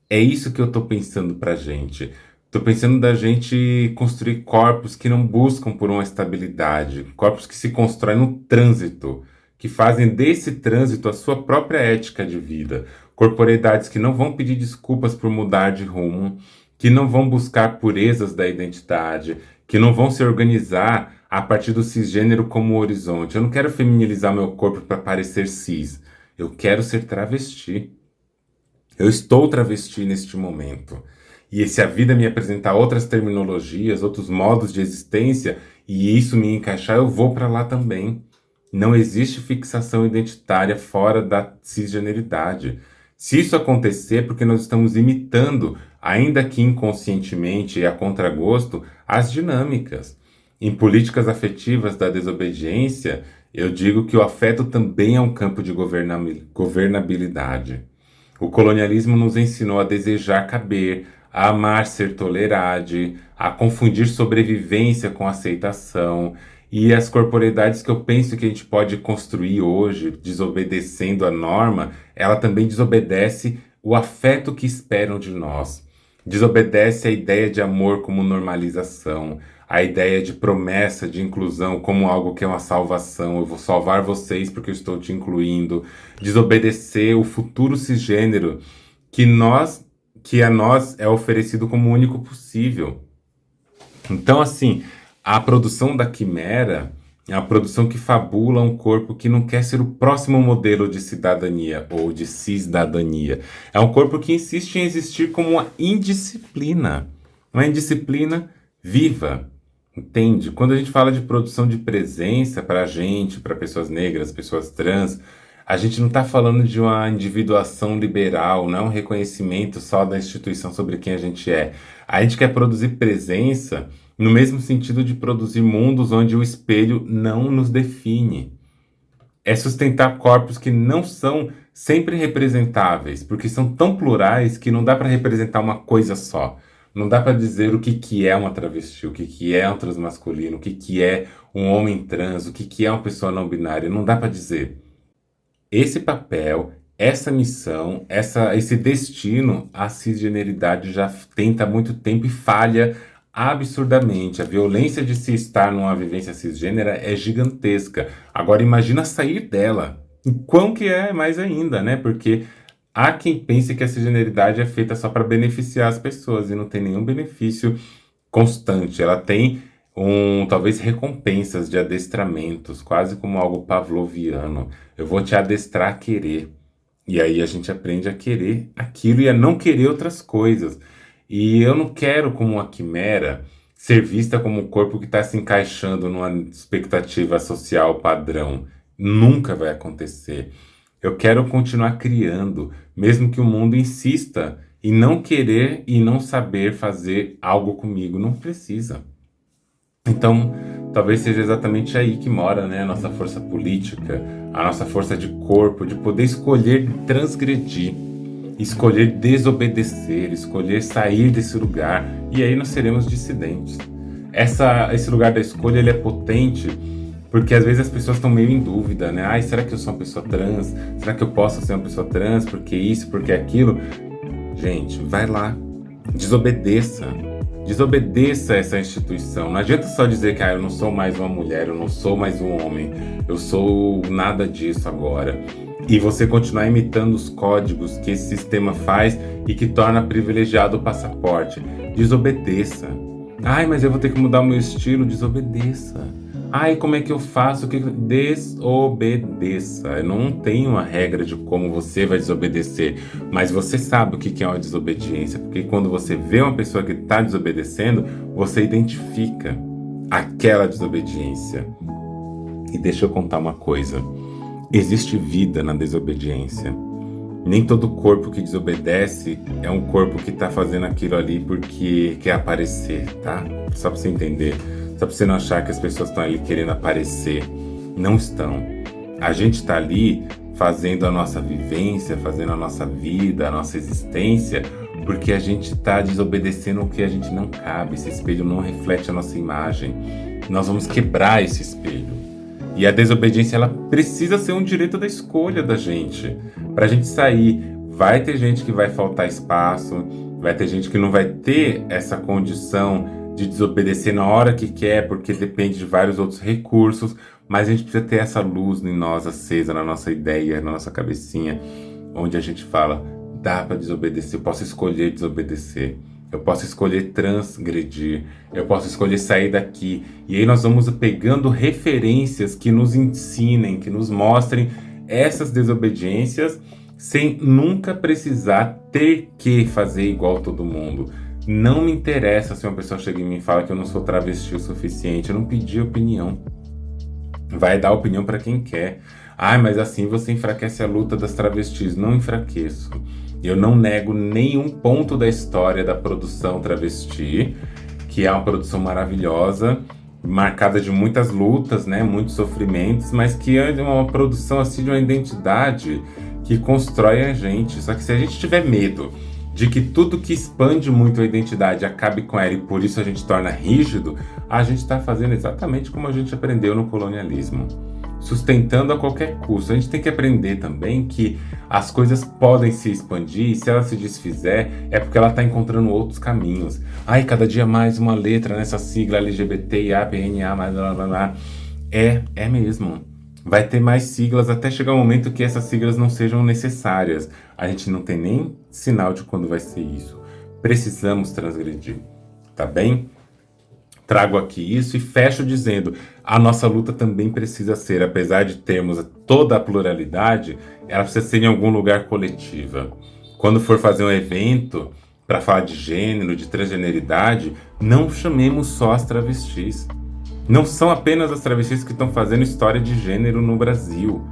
É isso que eu tô pensando pra gente. Tô pensando da gente construir corpos que não buscam por uma estabilidade, corpos que se constroem no trânsito, que fazem desse trânsito a sua própria ética de vida, corporeidades que não vão pedir desculpas por mudar de rumo, que não vão buscar purezas da identidade, que não vão se organizar a partir do cisgênero como horizonte. Eu não quero feminilizar meu corpo para parecer cis. Eu quero ser travesti. Eu estou travesti neste momento. E se a vida me apresentar outras terminologias, outros modos de existência, e isso me encaixar, eu vou para lá também. Não existe fixação identitária fora da cisgeneridade. Se isso acontecer, é porque nós estamos imitando, ainda que inconscientemente e a contragosto, as dinâmicas. Em políticas afetivas da desobediência, eu digo que o afeto também é um campo de governabilidade. O colonialismo nos ensinou a desejar caber, a amar ser tolerade, a confundir sobrevivência com aceitação, e as corporeidades que eu penso que a gente pode construir hoje, desobedecendo a norma, ela também desobedece o afeto que esperam de nós. Desobedece a ideia de amor como normalização, a ideia de promessa de inclusão como algo que é uma salvação. Eu vou salvar vocês porque eu estou te incluindo. Desobedecer o futuro cisgênero que a nós é oferecido como o único possível. Então, assim, a produção da quimera é uma produção que fabula um corpo que não quer ser o próximo modelo de cidadania ou de cisdadania. É um corpo que insiste em existir como uma indisciplina viva. Entende? Quando a gente fala de produção de presença para a gente, para pessoas negras, pessoas trans, a gente não está falando de uma individuação liberal, não é um reconhecimento só da instituição sobre quem a gente é. A gente quer produzir presença no mesmo sentido de produzir mundos onde o espelho não nos define. É sustentar corpos que não são sempre representáveis, porque são tão plurais que não dá para representar uma coisa só. Não dá para dizer o que é uma travesti, o que é um transmasculino, o que é um homem trans, o que é uma pessoa não binária. Não dá para dizer. Esse papel, essa missão, esse destino, a cisgeneridade já tenta há muito tempo e falha absurdamente. A violência de se estar numa vivência cisgênera é gigantesca. Agora imagina sair dela. E quão que é mais ainda, né? Porque há quem pense que a cisgeneridade é feita só para beneficiar as pessoas e não tem nenhum benefício constante. Ela tem talvez recompensas de adestramentos, quase como algo pavloviano. Eu vou te adestrar a querer. E aí a gente aprende a querer aquilo e a não querer outras coisas. E eu não quero, como uma quimera, ser vista como um corpo que está se encaixando numa expectativa social padrão. Nunca vai acontecer. Eu quero continuar criando, mesmo que o mundo insista em não querer e não saber fazer algo comigo. Não precisa. Então, talvez seja exatamente aí que mora, né, a nossa força política, a nossa força de corpo, de poder escolher transgredir, escolher desobedecer, escolher sair desse lugar, e aí nós seremos dissidentes. Esse lugar da escolha, ele é potente, porque às vezes as pessoas estão meio em dúvida, né? Ai, será que eu sou uma pessoa trans? Será que eu posso ser uma pessoa trans? Porque isso, porque aquilo? Gente, vai lá, desobedeça. Desobedeça essa instituição. Não adianta só dizer que eu não sou mais uma mulher, eu não sou mais um homem, eu sou nada disso agora. E você continuar imitando os códigos que esse sistema faz e que torna privilegiado o passaporte. Desobedeça. Ai, mas eu vou ter que mudar o meu estilo. Desobedeça. Ai, como é que eu faço? Desobedeça. Eu não tenho uma regra de como você vai desobedecer, mas você sabe o que é uma desobediência, porque quando você vê uma pessoa que está desobedecendo, você identifica aquela desobediência. E deixa eu contar uma coisa. Existe vida na desobediência. Nem todo corpo que desobedece é um corpo que está fazendo aquilo ali porque quer aparecer, tá? Só para você entender. Só para você não achar que as pessoas estão ali querendo aparecer. Não estão. A gente está ali fazendo a nossa vivência, fazendo a nossa vida, a nossa existência, porque a gente está desobedecendo o que a gente não cabe. Esse espelho não reflete a nossa imagem. Nós vamos quebrar esse espelho. E a desobediência, ela precisa ser um direito da escolha da gente. Para a gente sair, vai ter gente que vai faltar espaço, vai ter gente que não vai ter essa condição de desobedecer na hora que quer, porque depende de vários outros recursos, mas a gente precisa ter essa luz em nós acesa, na nossa ideia, na nossa cabecinha, onde a gente fala, dá para desobedecer, eu posso escolher desobedecer, eu posso escolher transgredir, eu posso escolher sair daqui. E aí nós vamos pegando referências que nos ensinem, que nos mostrem essas desobediências, sem nunca precisar ter que fazer igual todo mundo. Não me interessa se uma pessoa chega em mim e fala que eu não sou travesti o suficiente. Eu não pedi opinião. Vai dar opinião para quem quer. Ah, mas assim você enfraquece a luta das travestis. Não enfraqueço. Eu não nego nenhum ponto da história da produção travesti, que é uma produção maravilhosa, marcada de muitas lutas, né, muitos sofrimentos, mas que é uma produção assim de uma identidade que constrói a gente. Só que se a gente tiver medo de que tudo que expande muito a identidade acabe com ela e por isso a gente torna rígido, a gente está fazendo exatamente como a gente aprendeu no colonialismo, sustentando a qualquer custo. A gente tem que aprender também que as coisas podem se expandir e se ela se desfizer é porque ela está encontrando outros caminhos. Ai, cada dia mais uma letra nessa sigla LGBTIA, PNA, mais blá blá blá. É mesmo. Vai ter mais siglas até chegar o momento que essas siglas não sejam necessárias. A gente não tem nem sinal de quando vai ser isso. Precisamos transgredir, tá bem? trago aqui isso e fecho dizendo: a nossa luta também precisa ser, apesar de termos toda a pluralidade, ela precisa ser em algum lugar coletiva. Quando for fazer um evento para falar de gênero, de transgeneridade, não chamemos só as travestis. Não são apenas as travestis que estão fazendo história de gênero no Brasil.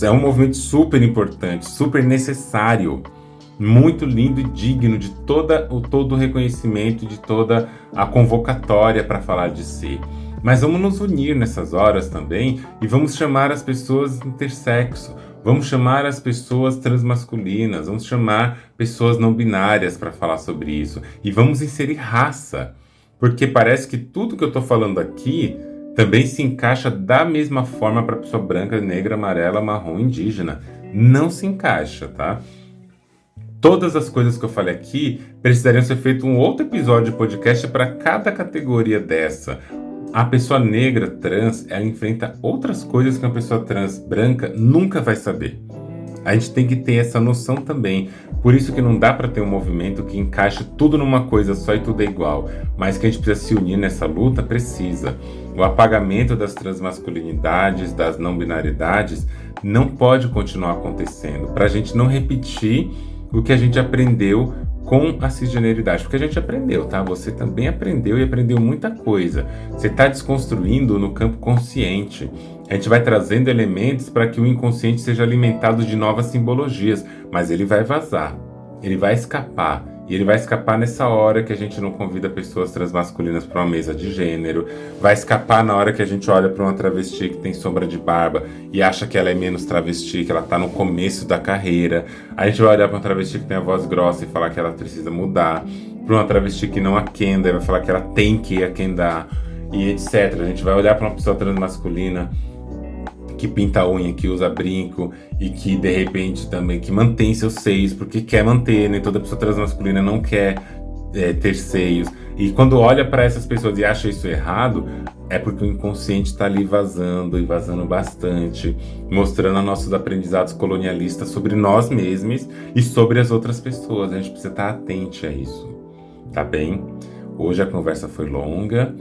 É um movimento super importante, super necessário, muito lindo e digno de todo o reconhecimento, de toda a convocatória para falar de si. Mas vamos nos unir nessas horas também e vamos chamar as pessoas intersexo, vamos chamar as pessoas transmasculinas, vamos chamar pessoas não binárias para falar sobre isso e vamos inserir raça, porque parece que tudo que eu estou falando aqui também se encaixa da mesma forma para pessoa branca, negra, amarela, marrom, indígena. Não se encaixa, tá? Todas as coisas que eu falei aqui precisariam ser feito um outro episódio de podcast para cada categoria dessa. A pessoa negra, trans, ela enfrenta outras coisas que uma pessoa trans branca nunca vai saber. A gente tem que ter essa noção também. Por isso que não dá para ter um movimento que encaixe tudo numa coisa só e tudo é igual. Mas que a gente precisa se unir nessa luta, precisa. O apagamento das transmasculinidades, das não binaridades, não pode continuar acontecendo. Para a gente não repetir o que a gente aprendeu com a cisgeneridade. Porque a gente aprendeu, tá? Você também aprendeu e aprendeu muita coisa. Você está desconstruindo no campo consciente. A gente vai trazendo elementos para que o inconsciente seja alimentado de novas simbologias, mas ele vai vazar, ele vai escapar. E ele vai escapar nessa hora que a gente não convida pessoas transmasculinas para uma mesa de gênero, vai escapar na hora que a gente olha para uma travesti que tem sombra de barba e acha que ela é menos travesti, que ela está no começo da carreira. A gente vai olhar para uma travesti que tem a voz grossa e falar que ela precisa mudar, para uma travesti que não aquenda e vai falar que ela tem que aquendar, e etc. A gente vai olhar para uma pessoa transmasculina que pinta a unha, que usa brinco e que de repente também que mantém seus seios porque quer manter, nem toda pessoa transmasculina não quer ter seios. E quando olha para essas pessoas e acha isso errado, é porque o inconsciente está ali vazando e vazando bastante, mostrando nossos aprendizados colonialistas sobre nós mesmos e sobre as outras pessoas. A gente precisa estar atente a isso, tá bem? Hoje a conversa foi longa.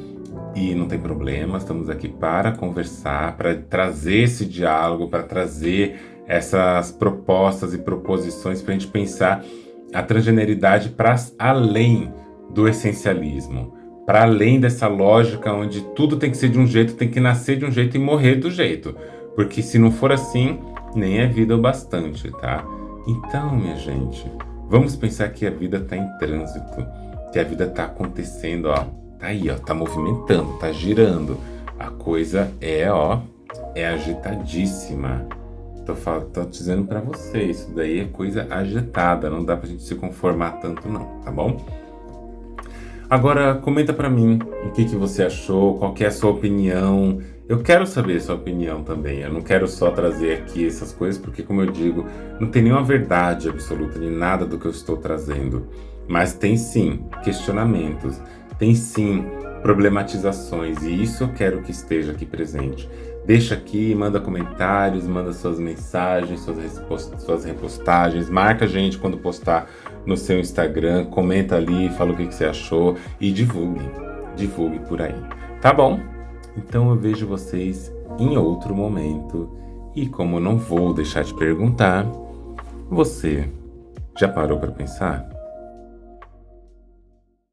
E não tem problema, estamos aqui para conversar, para trazer esse diálogo, para trazer essas propostas e proposições para a gente pensar a transgeneridade para além do essencialismo, para além dessa lógica onde tudo tem que ser de um jeito, tem que nascer de um jeito e morrer do jeito. Porque se não for assim, nem é vida o bastante, tá? Então, minha gente, vamos pensar que a vida está em trânsito, que a vida está acontecendo, ó. Tá aí, ó, tá movimentando, tá girando. A coisa é agitadíssima. Tô dizendo pra vocês, isso daí é coisa agitada, não dá pra gente se conformar tanto não, tá bom? Agora, comenta pra mim o que você achou, qual que é a sua opinião. Eu quero saber a sua opinião também, eu não quero só trazer aqui essas coisas, porque como eu digo, não tem nenhuma verdade absoluta, nem nada do que eu estou trazendo. Mas tem sim questionamentos. Tem sim problematizações e isso eu quero que esteja aqui presente. Deixa aqui, manda comentários, manda suas mensagens, suas repostagens, marca a gente quando postar no seu Instagram, comenta ali, fala o que você achou e divulgue por aí. Tá bom? Então eu vejo vocês em outro momento e como eu não vou deixar de perguntar, você já parou para pensar?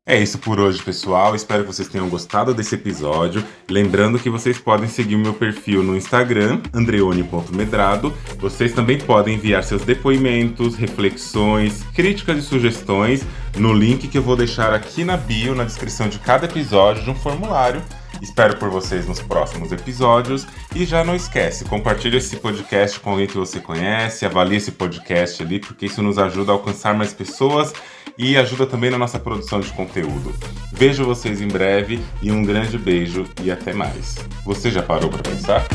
É isso por hoje, pessoal. Espero que vocês tenham gostado desse episódio. Lembrando que vocês podem seguir o meu perfil no Instagram, andreone.medrado. Vocês também podem enviar seus depoimentos, reflexões, críticas e sugestões no link que eu vou deixar aqui na bio, na descrição de cada episódio, de um formulário. Espero por vocês nos próximos episódios. E já não esquece, compartilhe esse podcast com alguém que você conhece, avalie esse podcast ali, porque isso nos ajuda a alcançar mais pessoas e ajuda também na nossa produção de conteúdo. Vejo vocês em breve e um grande beijo e até mais. Você já parou para pensar?